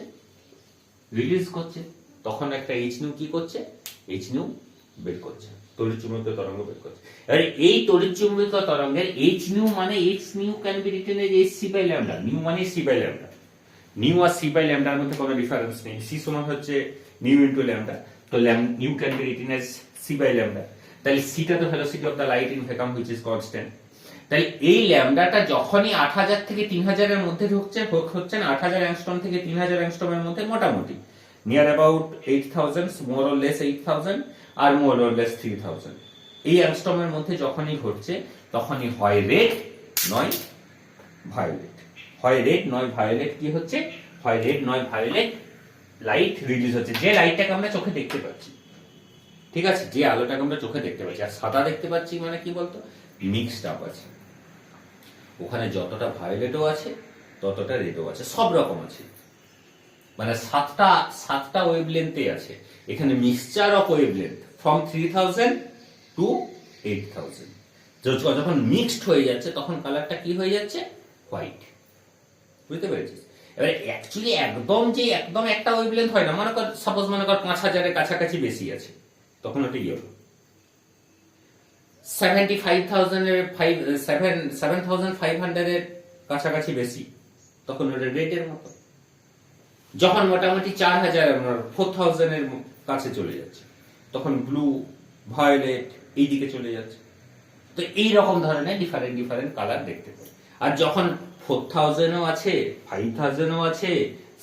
রিলিজ করছে, তখন একটা এইচ নিউ কি করছে, এইচ নিউ বের করছে, তড়িৎচুম্বকীয় তরঙ্গ বের করছে। এবারে এই তড়িৎচুম্বকীয় তরঙ্গের এইচ নিউ মানে H nu can be written as H C by lambda, nu মানে সি বাই ল্যামডা, নিউ আর সি বাই ল্যামডার মধ্যে কোনো ডিফারেন্স নেই, সি সমান হচ্ছে নিউ ইনটু ল্যামডা, তো nu can be written as C by lambda. তাহলে সিটা তো velocity of the light in vacuum which is constant. তাহলে এই ল্যামডাটা যখনই 8000 থেকে 3000 এর মধ্যে হচ্ছে না, 8000 অ্যাংস্ট্রম থেকে 3000 অ্যাংস্ট্রমের মধ্যে মোটামুটি near about 8000, more or less 8000 আর মোর অর লেস 3000, এই অ্যাংস্ট্রমের মধ্যে যখনই ঘটছে তখনই হয় রেড নয় ভায়োলেট, কি হচ্ছে, হয় রেড নয় ভায়োলেট লাইট রিলিজ হচ্ছে, যে লাইটটাকে আমরা চোখে দেখতে পাচ্ছি। ঠিক আছে, যে আলোটাকে আমরা চোখে দেখতে পাচ্ছি, আর সাদা দেখতে পাচ্ছি মানে কি বলতো, মিক্সড আপ আছে, ওখানে যতটা ভায়োলেটও আছে ততটা রেডও আছে, সব রকম আছে, মানে সাতটা ওয়েভলেন্থে আছে। এখানে mixture of wavelength from 3000 to 8000, যখন মিক্সড হয়ে যাচ্ছে তখন কালারটা কি হয়ে যাচ্ছে, হোয়াইট। বুঝতে পেরেছিস? এবার অ্যাকচুয়ালি একদম একটা ওয়েভলেন্থ হয় না, মনে কর সাপোজ মনে কর 5000-এর কাছাকাছি বেশি আছে, তখন ওটা ইয়েলো। 7500-এর কাছাকাছি বেশি, তখন ওটা রেডের মতো। যখন মোটামুটি 4000-4000-এর কাছে চলে যাচ্ছে, তখন ব্লু, ভায়োলেট এই দিকে চলে যাচ্ছে। তো এই রকম ধরনের ডিফারেন্ট কালার দেখতে পাই। আর যখন 4000-ও আছে, 5000-ও আছে,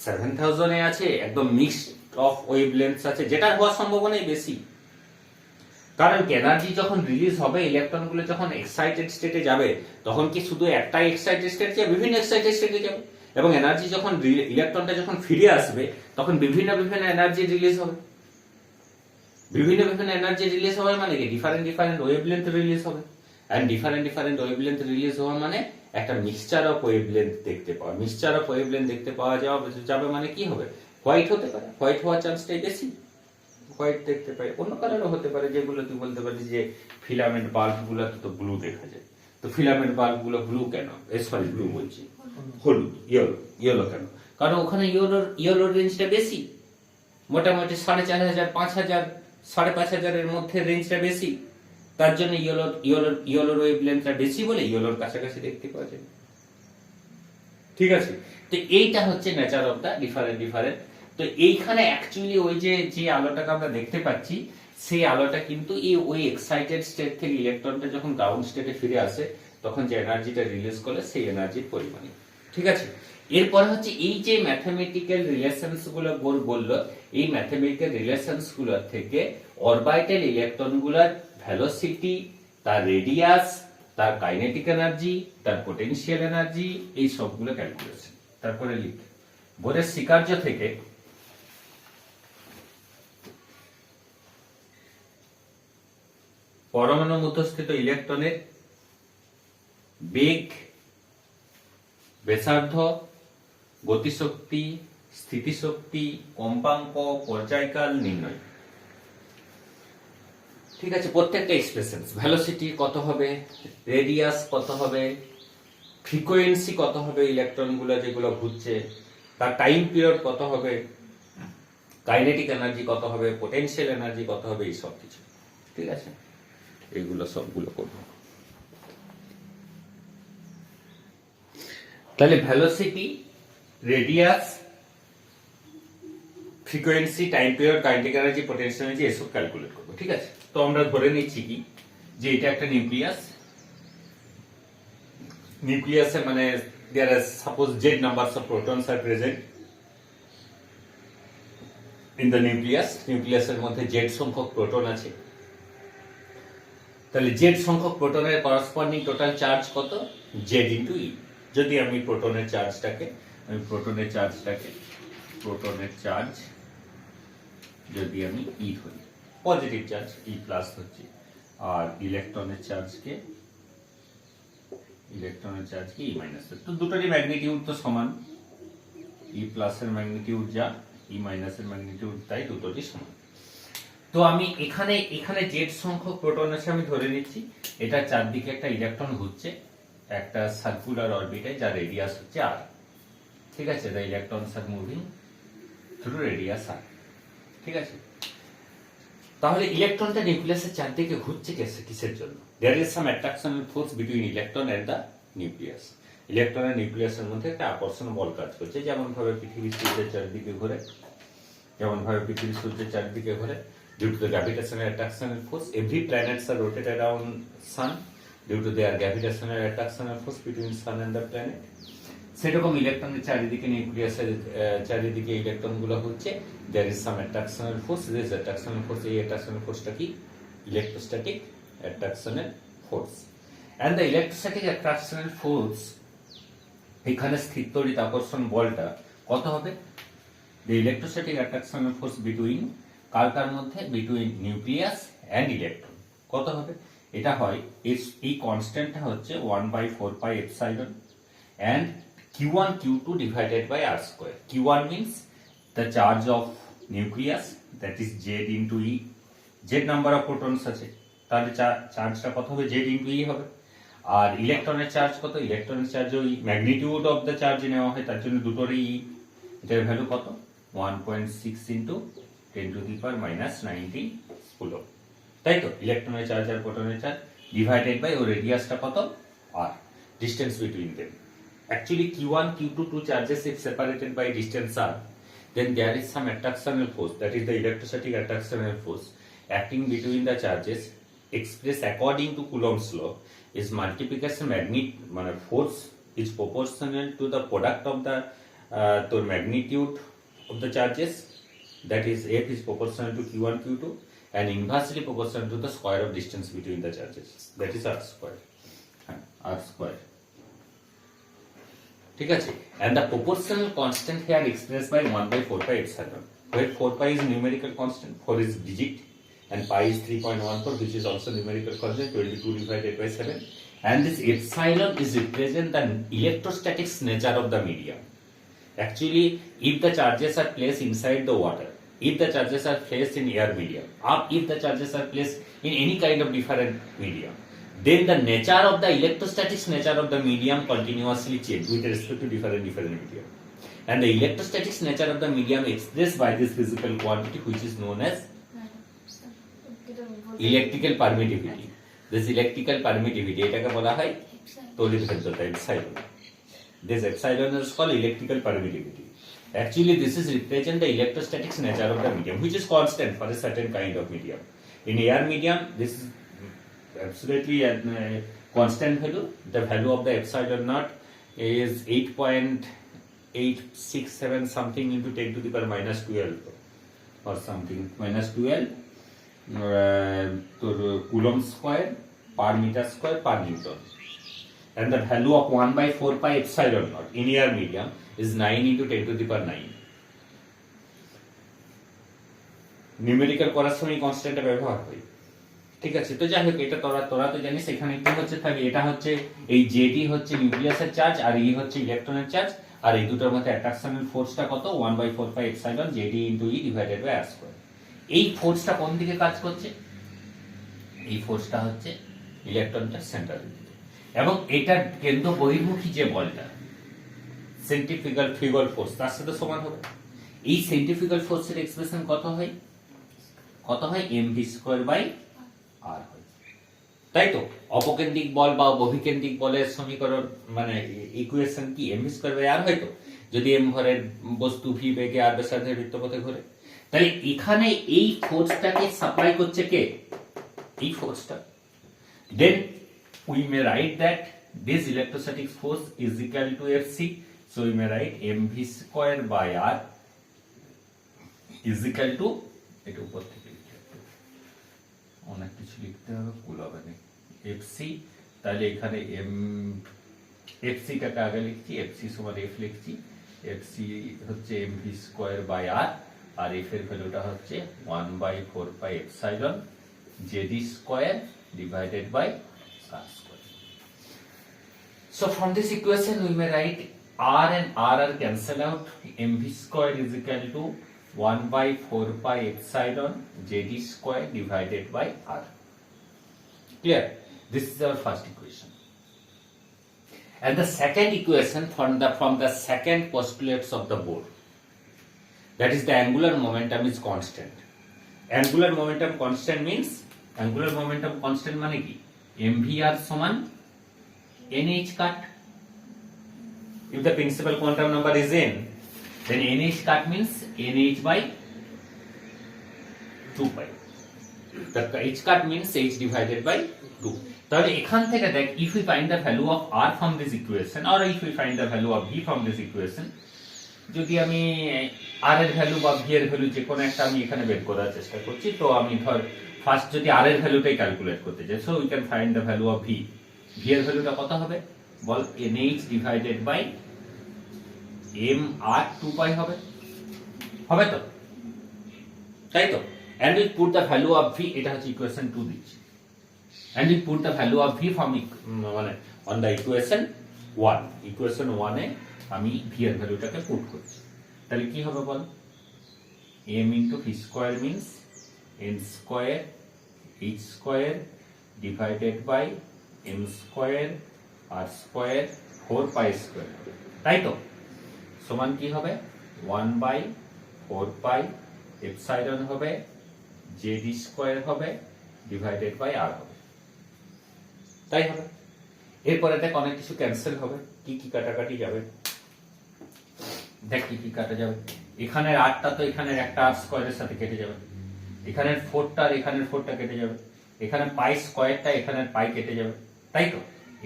7000-এ আছে, একদম মিক্সড অফ ওয়েভলেন্থস আছে, যেটা হওয়ার সম্ভাবনাই বেশি। কারণ এনার্জি যখন রিলিজ হবে, ইলেকট্রনগুলো যখন এক্সাইটেড স্টেটে যাবে, তখন কি শুধু একটাই এক্সাইটেড স্টেট যাবে? বিভিন্ন এক্সাইটেড স্টেটে যাবে। এবং এনার্জি যখন ইলেকট্রনটা যখন ফিরে আসবে, তখন বিভিন্ন এনার্জি রিলিজ হবে। বিভিন্ন এনার্জি রিলিজ হবে মানে কি ডিফারেন্ট ওয়েভলেন্থ রিলিজ হবে। এন্ড ডিফারেন্ট ওয়েভলেন্থ রিলিজ হওয়া মানে একটা মিক্সচার অফ ওয়েভলেন্থ দেখতে পাওয়া। মিক্সচার অফ ওয়েভলেন্থ দেখতে পাওয়া যাবে মানে কি হবে? হোয়াইট হতে পারে, হোয়াইট হওয়ার চান্সটাই বেশি। হোয়াইট দেখতে পাই, অন্য কালারও হতে পারে, যেগুলো তুই বলতে পারিস যে ফিলামেন্ট বাল্ব গুলো তো ব্লু দেখা যায়। তো ফিলামেন্ট বাল্ব গুলো ব্লু কেন? সরি, ব্লু বলছি, হলুদ, ইয়েলো কেন? কারণ ওখানে ইয়েলোর রেঞ্জটা বেশি, মোটামুটি 4500, 5000, 5500-এর মধ্যে রেঞ্জটা বেশি। তার জন্য ইয়েলোর ওয়েভলেন্থটা বেশি বলে ইয়েলোর কাছাকাছি দেখতে পাওয়া যায়। ঠিক আছে, তো এইটা হচ্ছে নেচার অফ দা ডিফারেন্ট। তো এইখানে অ্যাকচুয়ালি ওই যে আলোটাকে আমরা দেখতে পাচ্ছি, সেই আলোটা কিন্তু ওই এক্সাইটেড স্টেট থেকে ইলেকট্রনটা যখন গ্রাউন্ড স্টেটে ফিরে আসে, তখন যে এনার্জিটা রিলিজ করে সেই এনার্জির পরিমাণ। ঠিক আছে, এরপরে হচ্ছে এই যে ম্যাথমেটিক্যাল রিলেশনস গুলো বললো, এই ম্যাথমেটিক্যাল রিলেশনস গুলো থেকে অরবিটাল ইলেকট্রন গুলার ভেলোসিটি, তার রেডিয়াস, তার কাইনেটিক এনার্জি, তার পোটেনশিয়াল এনার্জি, এই সবগুলো ক্যালকুলেশন। তারপরে লিখ বোরের স্বীকার্য থেকে পরমাণু মধ্যস্থিত ইলেকট্রনের বেগ, ব্যাসার্ধ, গতিশক্তি, স্থিতিশক্তি, কম্পাঙ্ক, পর্যায়কাল নির্ণয়। ঠিক আছে, প্রত্যেকটা এক্সপ্রেশন, ভেলোসিটি কত হবে, রেডিয়াস কত হবে, ফ্রিকোয়েন্সি কত হবে ইলেকট্রনগুলো যেগুলো ঘুরছে, তার টাইম পিরিয়ড কত হবে, কাইনেটিক এনার্জি কত হবে, পোটেনশিয়াল এনার্জি কত হবে, এই সব কিছু। ঠিক আছে, এইগুলো সবগুলো করব। তাহলে velocity, radius, frequency, time period, kinetic energy, potential energy এসব ক্যালকুলেট করব। ঠিক আছে, তো আমরা ধরে নিচ্ছি কি যে এটা একটা নিউক্লিয়াস। নিউক্লিয়াসে মানে there are suppose z numbers of protons are present in the nucleus. নিউক্লিয়াসের মধ্যে z সংখ্যক প্রোটন আছে। তাহলে z সংখ্যক প্রোটনের করেসপন্ডিং টোটাল চার্জ কত? z into e। যদি আমি প্রোটনের চার্জ যদি আমি e ধরি, পজিটিভ চার্জ e প্লাস হচ্ছে, আর ইলেকট্রনের চার্জ কি e মাইনাস। তো দুটোরই ম্যাগনিটিউড তো সমান, e প্লাস এর ম্যাগনিটিউড যা, e মাইনাস এর ম্যাগনিটিউড তাই, দুটোরই সমান। তো আমি এখানে জেড সংখ্যক প্রোটন আছে আমি ধরে নিচ্ছি, এটা চারদিকে একটা ইলেকট্রন ঘুরছে একটা সার্কুলার অরবিটে, যার রেডিয়াস হচ্ছে r। ঠিক আছে, the electrons are moving through radius r। ঠিক আছে, তাহলে ইলেকট্রনটা নিউক্লিয়াসের চারদিকে ঘুরছে কিসের জন্য? there is some attractional force between electron and the nucleus। ইলেকট্রনের নিউক্লিয়াসের মধ্যে একটা আকর্ষণ বল কাজ করছে, যেমন ভাবে পৃথিবী সূর্যের চারদিকে ঘোরে, due to the gravitational attractional force every planets are rotate around sun due to their gravitational attractional force between sun and the planet। সেরকম ইলেকট্রনের চারিদিকে, নিউক্লিয়াসের চারিদিকে ইলেকট্রনগুলো হচ্ছে, there is some attractional force। this attractional force, এই attractional forceটা কি? Electrostatic attractional force। and the electrostatic attractional force, এখানে স্থির তড়িৎ আকর্ষণ বলটা কত হবে? the electrostatic attractional force between কার মধ্যে? between nucleus and electron কত হবে? এটা হয় এই কনস্ট্যান্টটা হচ্ছে 1/4 pi epsilon and q1 q2 divided by r square। q1 means the charge of nucleus, that is z into e। z number of protons আছে, তাহলে চার্জটা কত হবে? z into e হবে। আর ইলেকট্রনের চার্জ কত? ইলেকট্রনের চার্জ ওই ম্যাগনিটিউড অফ দ্য চার্জ নেওয়া হয়, তার জন্য দুটোরই এটার ভ্যালু কত? 1.6 ইন্টু 10⁻⁻90 কুলম্ব, তাই তো? ইলেকট্রনের চার্জ আর প্রোটনের চার্জ ডিভাইডেড বাই ওর রেডিয়াসটা কত? r, distance between them. Actually q1 q2 two charges if separated by distance r, then there is some attractional force, that is the electrostatic attractional force acting between the charges, expressed according to Coulomb's law, is multiplication force is proportional to the product of the magnitude of the charges, that is F is proportional to q1 q2 and inversely proportional to the square of distance between the charges, that is r square. R square. ঠিক আছে? And the proportional constant here expressed by 1/4 pi epsilon, where 4 pi is numerical constant, 4 is digit, and pi is 3.14, which is also numerical constant, 22 divided by 7. And this epsilon is represent the electrostatics nature of the medium. Actually, if the charges are placed inside the water, if the charges are placed in air medium, or if the charges are placed in any kind of different medium, then the nature of the electrostatics nature of the medium continuously change with respect to different medium. And the electrostatics nature of the medium expressed by this physical quantity, which is known as electrical permittivity. This electrical permittivity, এটাকে বলা হয় তড়িৎভেদ্যতা, epsilon. This epsilon is called electrical permittivity. Actually, this is represent the electrostatics nature of the medium, which is constant for a certain kind of medium. In air medium, this is absolutely a constant value. The value of the epsilon naught is 8.867 something into 10⁻⁻12 or something, -12 Coulomb square per meter square per Newton. And the value of 1/4 pi epsilon naught in air medium is 9 into 10⁻⁹. Numerical করার সময় কনস্ট্যান্টটা ব্যবহার হয়, ঠিক আছে? তো যাই হোক, এটা তোরা তো জানিস এখানে কি হচ্ছে থাকে, এটা হচ্ছে এই জেডি হচ্ছে নিউক্লিয়াসের চার্জ আর ই হচ্ছে ইলেকট্রনের চার্জ, আর এই দুটোর মধ্যে অ্যাট্রাকশনাল ফোর্সটা কত? 1/4 pi epsilon Z into E divided by r square. এই ফোর্সটা কোন দিকে কাজ করছে? এই ফোর্সটা হচ্ছে ইলেকট্রনটার সেন্টারের দিকে, এবং এটার কেন্দ্র বহির্মুখী যে বলটা সেন্ট্রিফিউগাল ফোর্স তার সাথে সমান হবে। এই সেন্ট্রিফিউগাল ফোর্সের এক্সপ্রেশন কত হয়? mv স্কয়ার বাই r হয়, তাই তো? অপকেন্দ্রিক বল বা বহিকেন্দ্রিক বলের সমীকরণ ইকুয়েশন কি? mv স্কয়ার বাই r হয় তো, যদি m ভরের বস্তু v বেগে r ব্যাসার্ধে বৃত্তপথে ঘোরে। তাহলে এখানে এই ফোর্সটাকে সাপ্লাই করছে কে? এই ফোর্সটা। Then we may write that this electrostatic force is equal to Fc, so we may write mv square by r is equal to, এটা উপর থেকে অনেক কিছু লিখতে হবে, কুল হবে না, Fc। তাহলে এখানে Fc টাকে আগে লিখছি, Fc সমান F লিখছি, Fc হচ্ছে mv স্কয়ার বাই r, আর F এর ভ্যালুটা হচ্ছে 1/4 pi epsilon Z square divided by r square. So from this equation we may write r and r are cancelled out, mv square is equal to 1/4 pi epsilon jd square divided by r. Clear? This is our first equation. And the second equation from the second postulates of the Bohr, that is the angular momentum is constant. Angular momentum constant means, angular momentum constant মানে কি? mvr সমান nh cut. If the principal quantum number is n, then nh cut means nh by 2 pi. The h cut means h divided by 2. তাহলে এখান থেকে দেখ, if we find the value of r from this equation, or if we find the value of v from this equation, যদি আমি r এর value বা v এর value যে কোনো একটা আমি এখানে বের করার চেষ্টা করছি, তো আমি ধর ফার্স্ট যদি r এর ভ্যালুটাই ক্যালকুলেট করতে চাই, so we can find the value of v। v এর ভ্যালুটা কত হবে বল? nh divided by mr 2 pi হবে তো, তাই তো? and we put the value of v, এটা হচ্ছে ইকুয়েশন 2 দিচ্ছি, and we put the value of v from on the equation 1. Equation 1 এ আমি v এর ভ্যালুটাকে পুট করছি, তাহলে কি হবে বল? m into v square means n square h square divided by m square r square 4 pi square, তাই তো? সমান কি হবে 1/4 পাই এপসাইলন হবে জেড স্কোয়ার হবে ডিভাইডেড বাই আর হবে, তাই হবে। এরপরে দেখ অনেক কিছু ক্যান্সেল হবে, কি কি কাটাকাটি যাবে দেখ, কি কি কাটা যাবে। এখানের 8টা তো এখানের একটা আর স্কোয়ারের সাথে কেটে যাবে, এখানের 4টা আর এখানের 4টা কেটে যাবে, এখানে পাই স্কোয়ারটা এখানের পাই কেটে যাবে, তাই তো?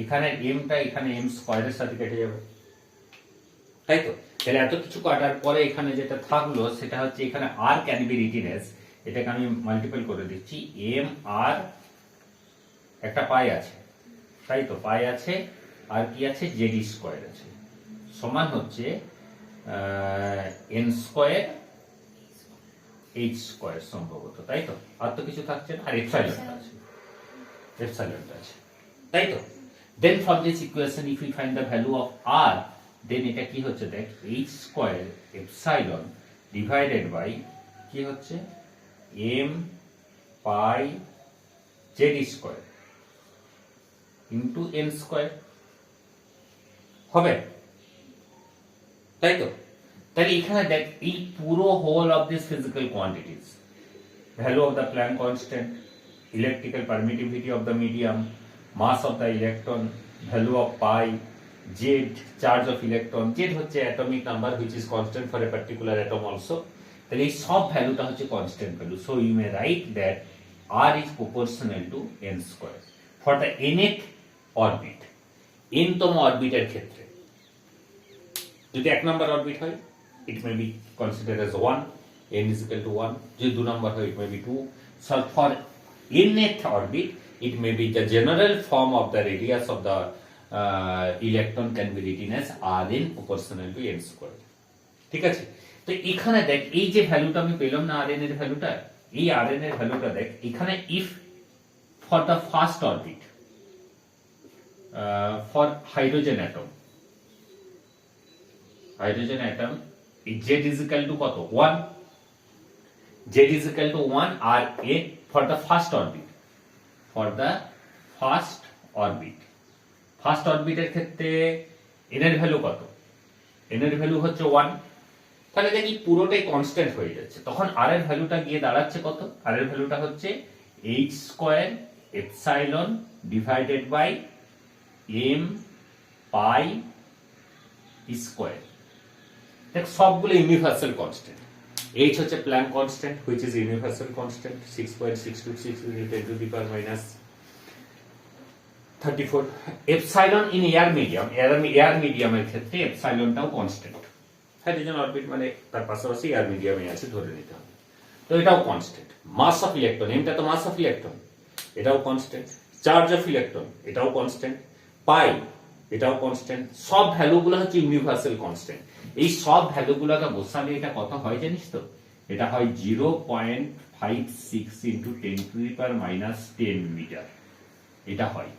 এখানের এমটা এখানে এম স্কোয়ারের সাথে কেটে যাবে, তাই তো? তাহলে এত কিছু কাটার পরে এখানে যেটা থাকলো সেটা হচ্ছে এখানে আর ক্যান বি রিটেন এজ, এটাকে আমি মাল্টিপল করে দিচ্ছি, এম আর একটা পাই আছে, তাই তো? পাই আছে আর কি আছে জেড স্কোয়ার আছে, সমান হচ্ছে এন স্কোয়ার এইচ স্কোয়ার সম্ভবত, তাই তো? আর তো কিছু থাকছে না, আর এপসাইলনটা আছে, এপসাইলনটা আছে, তাই তো? Then from this equation if you find the value of R, then এটা কি হচ্ছে দেখ, H square epsilon divided by কি হচ্ছে M pi Z square into N square হবে, তাই তো? তাহলে এখানে দেখ এই পুরো whole of this physical quantities, value of the Planck constant, electrical permittivity of the medium, mass of the electron, value of pi, Z charge of electron, Z হচ্ছে atomic number which is constant for a particular atom also, তাহলে এই সব ভ্যালুটা হচ্ছে constant value. So you may write that R is proportional to N square for the nth orbit, nতম অরবিটের ক্ষেত্রে। যদি 1 নম্বর অরবিট হয় it may be considered as 1, n is equal to 1, যদি 2 নম্বর হয় it may be 2, so for nth orbit it may be the general form of the radius of the electron can be written as Rn proportional to n square, ঠিক আছে? তো এখানে দেখ এই যে ভ্যালুটা আমি পেলাম না Rn এর ভ্যালুটা, এই Rn এর ভ্যালুটা দেখ এখানে if for the first orbit for hydrogen atom z is equal to কত 1, z is equal to 1 আর a for the first orbit, first অরবিটের ক্ষেত্রে n এর ভ্যালু কত, n এর ভ্যালু হচ্ছে 1, তাহলে দেখি পুরোটাই কনস্ট্যান্ট হয়ে যাচ্ছে, তখন r এর ভ্যালুটা গিয়ে দাঁড়াচ্ছে কত, r এর ভ্যালুটা হচ্ছে h square epsilon divided by m pi square. দেখ সবগুলো ইউনিভার্সাল কনস্ট্যান্ট, h হচ্ছে Planck constant which is universal constant 6.626 10 to the power minus 34, epsilon in air মিডিয়ামের ক্ষেত্রে এপসাইলনটাও কনস্ট্যান্ট, হাইড্রোজেন অরবিট মানে তার পাশাপাশি এয়ার মিডিয়ামে আছে ধরে নিতে হবে, তো এটাও কনস্ট্যান্ট। মাস অফ ইলেকট্রন, এমটা তো মাস অফ ইলেকট্রন, এটাও কনস্ট্যান্ট। চার্জ অফ ইলেকট্রন, এটাও কনস্ট্যান্ট। পাই, এটাও কনস্ট্যান্ট। সব ভ্যালুগুলো হচ্ছে ইউনিভার্সাল কনস্ট্যান্ট। এই সব ভ্যালুগুলোকে বসালে এটা কত হয় জানিস তো? এটা হয় 0.56 into 10 to the power minus 10 metre, এটা হয়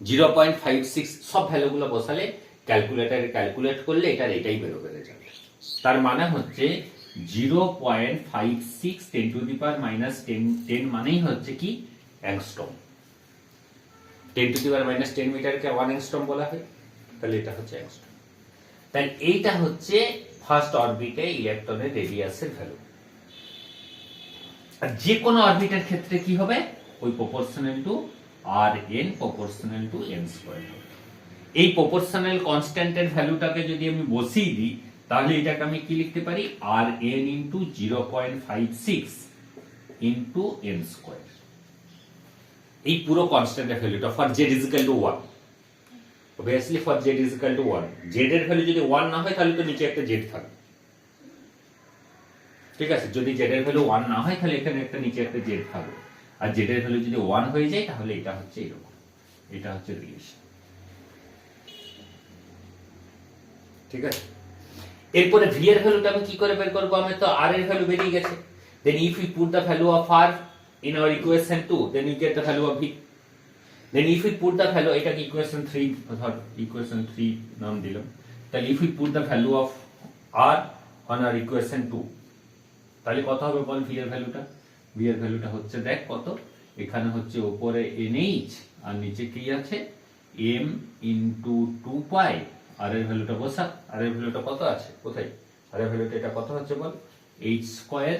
0.56। সব ভ্যালুগুলো বসালে ক্যালকুলেটরে ক্যালকুলেট করলে এটাই বেরোবে যাবে। তার মানে হচ্ছে 0.56 10 to the power minus 10 মানেই হচ্ছে কি angstrom. 10 to the power minus 10 মিটারকে 1 angstrom বলা হয়, তাহলে এটা হচ্ছে অ্যাংস্ট্রম। তাই এইটা হচ্ছে ফার্স্ট অরবিটে ইলেকট্রনের রেডিয়াসের ভ্যালু। আর যে কোনো অরবিটের ক্ষেত্রে কি হবে? ওই proportional to Rn proportional to n square হবে। এই প্রপোর্শনাল কনস্ট্যান্টের ভ্যালুটাকে যদি আমি বসিয়ে দিই তাহলে এটাকে আমি কি লিখতে পারি? Rn into 0.56 into n square. এই পুরো কনস্ট্যান্টের ভ্যালুটা for z is equal to 1। obviously for z is equal to 1, z এর ভ্যালু যদি 1 না হয় তাহলে তো নিচে একটা z থাকবে, ঠিক আছে? যদি z এর ভ্যালু 1 না হয় তাহলে এখানে একটা নিচে একটা z থাকবে, আর z এর ভ্যালু যদি 1 হয়ে যায় তাহলে এটা হচ্ছে এরকম, এটা হচ্ছে রিলেশন, ঠিক আছে? এরপরে v এর ভ্যালুটা আমি কি করে বের করব? আমি তো r এর ভ্যালু বেরিয়ে গেছে। then if we put the value of r in our equation 2 then you get the value of v. Then if we put the value, এটাকে ইকুয়েশন 3 ধর, ইকুয়েশন 3 নাম দিলাম, তাহলে if we put the value of r on our equation 2 তাহলে কত হবে বল v এর ভ্যালুটা? v এর ভ্যালুটা হচ্ছে দেখ কত, এখানে হচ্ছে উপরে NH আর নিচে কি আছে m ইন্টু 2 পাই। আর এর ভ্যালুটা বসা, আর এর ভ্যালুটা কত আছে কোথায়, আর এর ভ্যালুটা এটা কত হচ্ছে বল, h স্কয়ার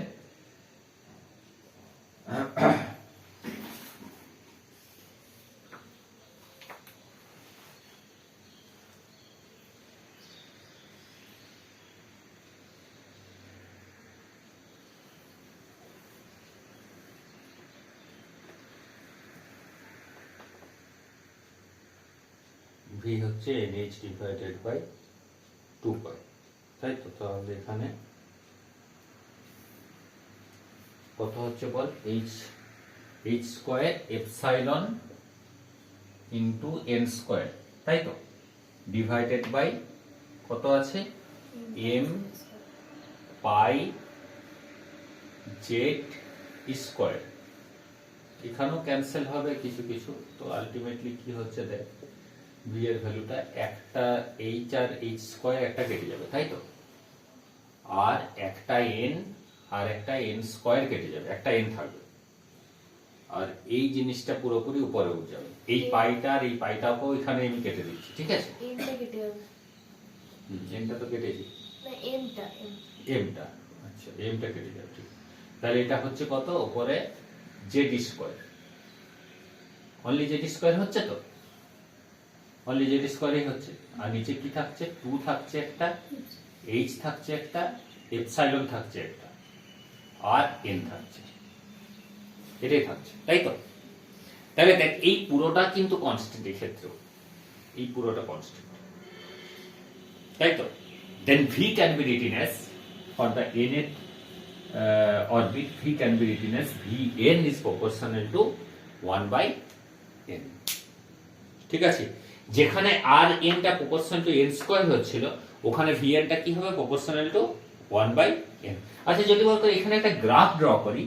v হচ্ছে NH ডিভাইডেড বাই 2 পাই, তাই তো। তাহলে এখানে কত হচ্ছে বল, h square epsilon into n square, তাই তো, ডিভাইডেড বাই কত আছে m পাই জেড স্কয়ার। এখানেও ক্যান্সেল হবে কিছু কিছু, তো আলটিমেটলি কি হচ্ছে দেখ, v এর ভ্যালুটা একটা h আর h স্কয়ার একটা কেটে যাবে, তাই তো, আর একটা n আর একটা n স্কয়ার কেটে যাবে, একটা n থাকবে, আর এই জিনিসটা পুরোপুরি উপরে উঠে যাবে। এই পাইটা আর এই পাইটাকেও এখানে আমি কেটে দিচ্ছি, ঠিক আছে, এনটা কেটে যাবে nটা তো কেটেছি, না এনটা mটা, আচ্ছা mটা কেটে যাবে, ঠিক। তাহলে এটা হচ্ছে কত, উপরে Z square, only Z square হচ্ছে তো, অনলি জেড স্কয়ারই হচ্ছে, আর নিচে কি থাকছে 2 থাকছে একটা, h থাকছে একটা, এপসাইলন থাকছে একটা, আর n থাকছে, এটাই থাকছে, তাই তো। তাহলে দেখ এই পুরোটা কিন্তু কনস্ট্যান্ট, এই ক্ষেত্রে এই পুরোটা কনস্ট্যান্ট, তাই তো। দেন v can be written as for the nth orbit, v can be written as vn is proportional to 1 by n, ঠিক আছে। যেখানে আর n টা proportional to n স্কয়ার হচ্ছিল, ওখানে vn টা কি হবে, proportional to 1 by n। আচ্ছা যদি বলতো এখানে একটা গ্রাফ ড্র করি,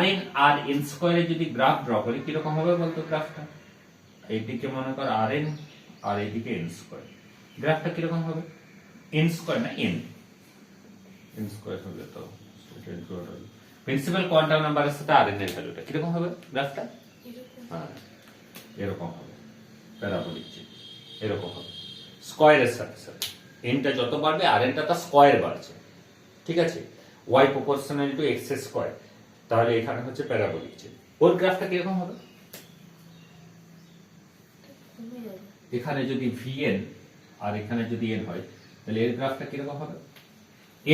rn আর n স্কয়ারের যদি গ্রাফ ড্র করি কিরকম হবে বলতো গ্রাফটা, এইদিকে মনে কর rn আর এইদিকে n স্কয়ার, গ্রাফটা কিরকম হবে, n স্কয়ার না n স্কয়ার হলে তো প্রিন্সিপাল কোয়ান্টাম নাম্বারের সাথে rn এর ভ্যালুটা কিরকম হবে গ্রাফটা, হ্যাঁ এরকম হবে, প্যারাবোলিক এরকম হবে, স্কয়ারের সাথে সাথে nটা যত বাড়বে rn টা তো স্কয়ার বাড়ছে, ঠিক আছে, y proportional to x square. তাহলে এখানে হচ্ছে প্যারাবোলিক, ওর গ্রাফটা কিরকম হবে, এখানে যদি vn আর এখানে যদি n হয় তাহলে এর গ্রাফটা কিরকম হবে,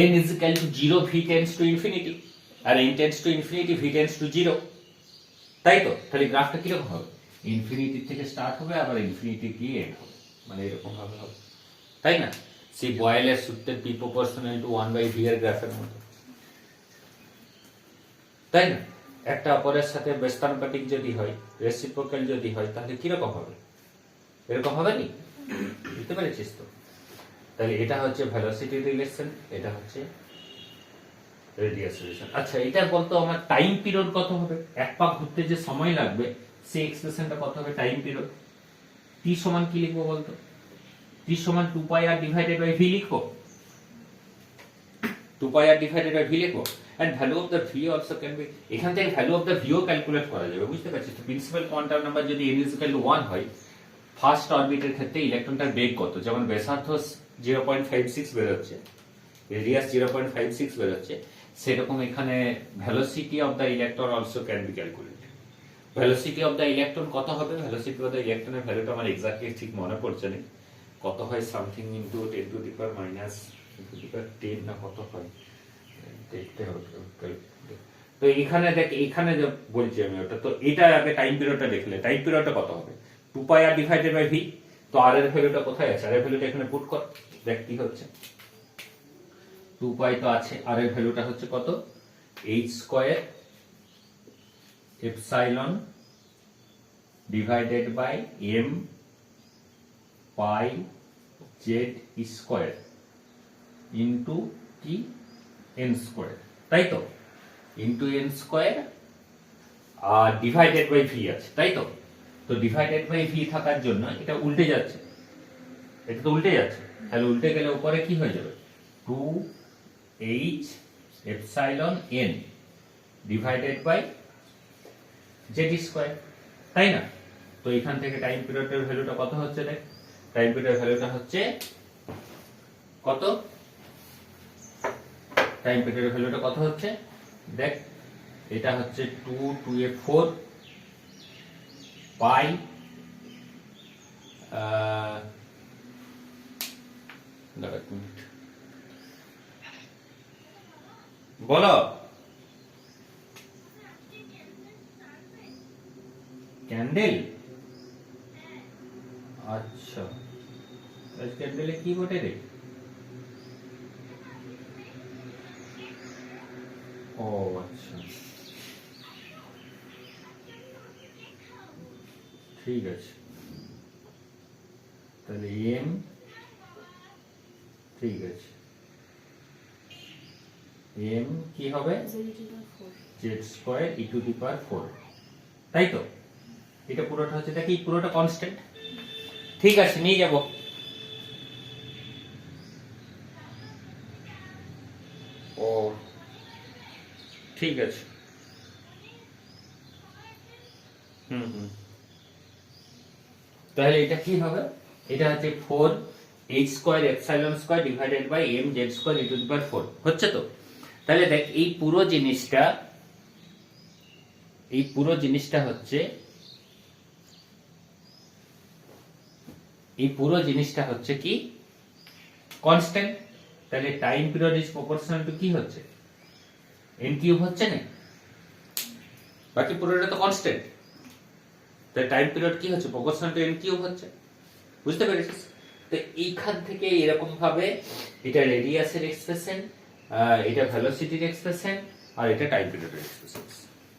n is equal to 0, v tends to infinity, R n tends to infinity, v tends to 0, তাই তো। তাহলে গ্রাফটা কিরকম হবে, ইনফিনিটি থেকে স্টার্ট হবে আবার ইনফিনিটি গিয়ে এন্ড হবে, মানে এরকম ভাবে হবে, তাই না। সেই বয়েলের সূত্রের p প্রপোর্শনাল টু 1 বাই v এর গ্রাফের মতো, তাই না। একটা অপরের সাথে ব্যস্তানুপাতিক যদি হয়, রেসিপ্রোকাল যদি হয়, তাহলে কিরকম হবে, এরকম হবে নি, বুঝতে পেরেছিস তো। তাহলে এটা হচ্ছে ভেলোসিটি রিলেশন, এটা হচ্ছে রেডিয়াস রিলেশন। আচ্ছা এটা বলতো আমার টাইম পিরিয়ড কত হবে, এক পাক ঘুরতে যে সময় লাগবে সেই এক্সপ্রেশনটা কত হবে, টাইম পিরিয়ড t সমান কি লিখবো বলতো, t সমান 2 pi r divided by v লিখবো, 2 pi r divided by v লিখবো, and value of the v also can be, এখান থেকে ভ্যালু অফ দ্য v ও ক্যালকুলেট করা যাবে, বুঝতে পারছিস তো। প্রিন্সিপাল কোয়ান্টাম নাম্বার যদি n ইজ ইকুয়াল টু 1 হয়, ফার্স্ট অরবিটের ক্ষেত্রে ইলেকট্রনটার বেগ কত, যেমন ব্যাসার্ধ 0.56 বের হচ্ছে, রেডিয়াস 0.56 বের হচ্ছে, সেরকম এখানে velocity of the electron also can B calculated. Velocity of the electron কত হবে, ভেলোসিটি অফ দ্য ইলেকট্রনের ভ্যালুটা আমার এক্স্যাক্টলি ঠিক মনে পড়ছে না, কত হয় something into 10 two the power minus 10 না কত হয় দেখতে হবে। তো এখানে দেখ, এখানে যে বলছি আমি ওটা, তো এটা আগে টাইম পিরিয়ডটা দেখলে, টাইম পিরিয়ডটা কত হবে, 2 pi r divided by v, তো r এর ভ্যালুটা কোথায় আছে, r এর ভ্যালুটা এখানে পুট কর, দেখ কি হচ্ছে, 2 পাই তো আছে, r এর ভ্যালুটা হচ্ছে কত, h square epsilon divided by m pi z square into কি n স্কয়ার, তাই তো, ইনটু n স্কয়ার আর ডিভাইডেড বাই v আছে, তাই তো। তো ডিভাইডেড বাই v থাকার জন্য এটা উল্টে যাচ্ছে, এটা তো উল্টে যাচ্ছে, তাহলে উল্টে গেলে উপরে কি হয়ে যাবে, 2h epsilon n divided by z square, তাই না? তো এখান থেকে টাইম পিরিয়ডের ভ্যালুটা কত হচ্ছে? দেখ, টাইম পিরিয়ডের ভ্যালুটা হচ্ছে কত? টাইম পিরিয়ডের ভ্যালুটা কত হচ্ছে? দেখ, এটা হচ্ছে 2/4 পাই বলো। ক্যান্ডেল, আচ্ছা, ক্যান্ডেলে কি বটে রে? ও আচ্ছা, ঠিক আছে, তাহলে এম, ঠিক আছে, এম কি হবে? Z square E to the power 4, তাই তো? এটা পুরোটা হচ্ছে, দেখি পুরোটা কনস্ট্যান্ট, ঠিক আছে, নিয়ে যাব। ও ঠিক আছে, তাহলে এটা কি হবে? এটা হচ্ছে 4 h square epsilon square divided by m z square E to the power 4 হচ্ছে তো। তাহলে দেখ, এই পুরো জিনিসটা হচ্ছে কি কনস্ট্যান্ট। তাহলে time period is proportional two কি হচ্ছে? n কিউব হচ্ছে না? বাকি পুরোটা তো কনস্ট্যান্ট, তাই টাইম পিরিয়ড কি হচ্ছে? প্রপোর্শনাল টু n কিউব হচ্ছে। বুঝতে পেরেছিস? তো এইখান থেকে এরকম ভাবে এটা রেডিয়াসের এক্সপ্রেশন, এটা ভেলোসিটির এক্সপ্রেশন, আর এটা টাইম পিরিয়ডের এক্সপ্রেশন,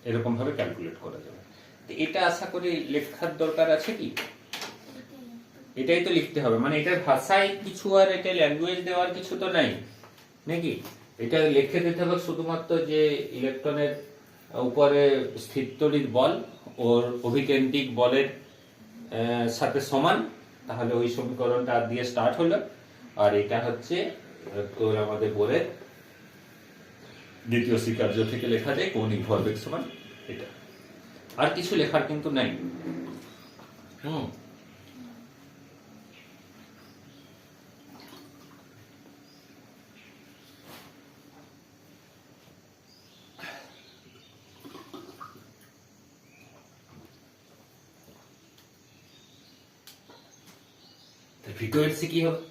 এরকম ভাবে ক্যালকুলেট করা যাবে। তো এটা আশা করি লেখার দরকার আছে কি? এটাই তো লিখতে হবে, মানে এটার ভাষায় কিছু আর এটা ল্যাঙ্গুয়েজ দেওয়ার কিছু তো নাই নাকি? এটা লিখে দিতে হবে শুধুমাত্র যে ইলেকট্রনের উপরে স্থির তড়িৎ বল ওর অভিকেন্দ্রিক বলের সাথে সমান, তাহলে ওই সমীকরণটা দিয়ে স্টার্ট হলো। আর এটা হচ্ছে তোর আমাদের বলের দ্বিতীয় স্বীকার্য থেকে লেখা যায় কৌণিক ভরবেগ সমান এটা, আর কিছু লেখার কিন্তু নাই। ফ্রিকোয়েন্সি কি হবে?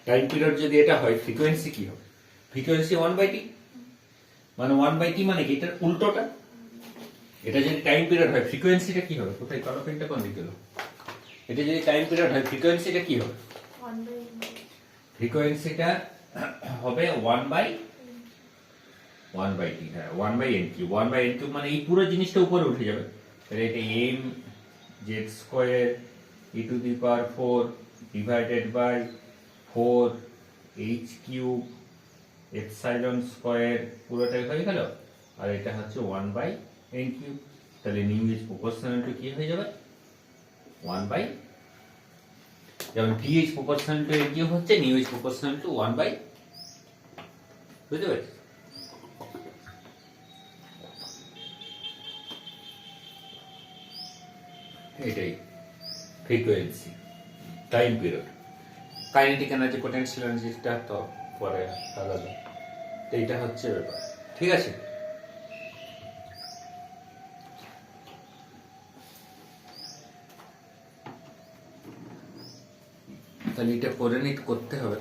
টাইম পিরিয়ড যদি এটা হয়, ফ্রিকোয়েন্সি কি হবে? ফ্রিকোয়েন্সি 1/t, মানে 1/t মানে কি? এটার উল্টোটা। এটা যদি টাইম পিরিয়ড হয়, ফ্রিকোয়েন্সিটা কি হবে? কোথায় কালো পেনটা কোন দিকে গেল? এটা যদি টাইম পিরিয়ড হয়, ফ্রিকোয়েন্সিটা কি হবে? ফ্রিকোয়েন্সিটা হবে 1/t, হ্যাঁ 1/n3, 1/n3 মানে এই পুরো জিনিসটা উপরে উঠে যাবে। তাহলে এটা m z square e to the power 4 divided by 4 h cube epsilon square পুরোটাই হয়ে গেল, আর এটা হচ্ছে 1/n3। তাহলে নিউ ইজ প্রপোর্শনাল টু কি হয়ে যাবে? 1/, যেমন v is proportional two n cube হচ্ছে, নিউ ইজ প্রপোর্শনাল টু 1/, বুঝতে পারছিস? এটাই frequency, time period. Kinetic energy, potential এনার্জিটা তো পরে আলাদা, তো এটা হচ্ছে ব্যাপার, ঠিক আছে? তাহলে এটা করে করতে হবে।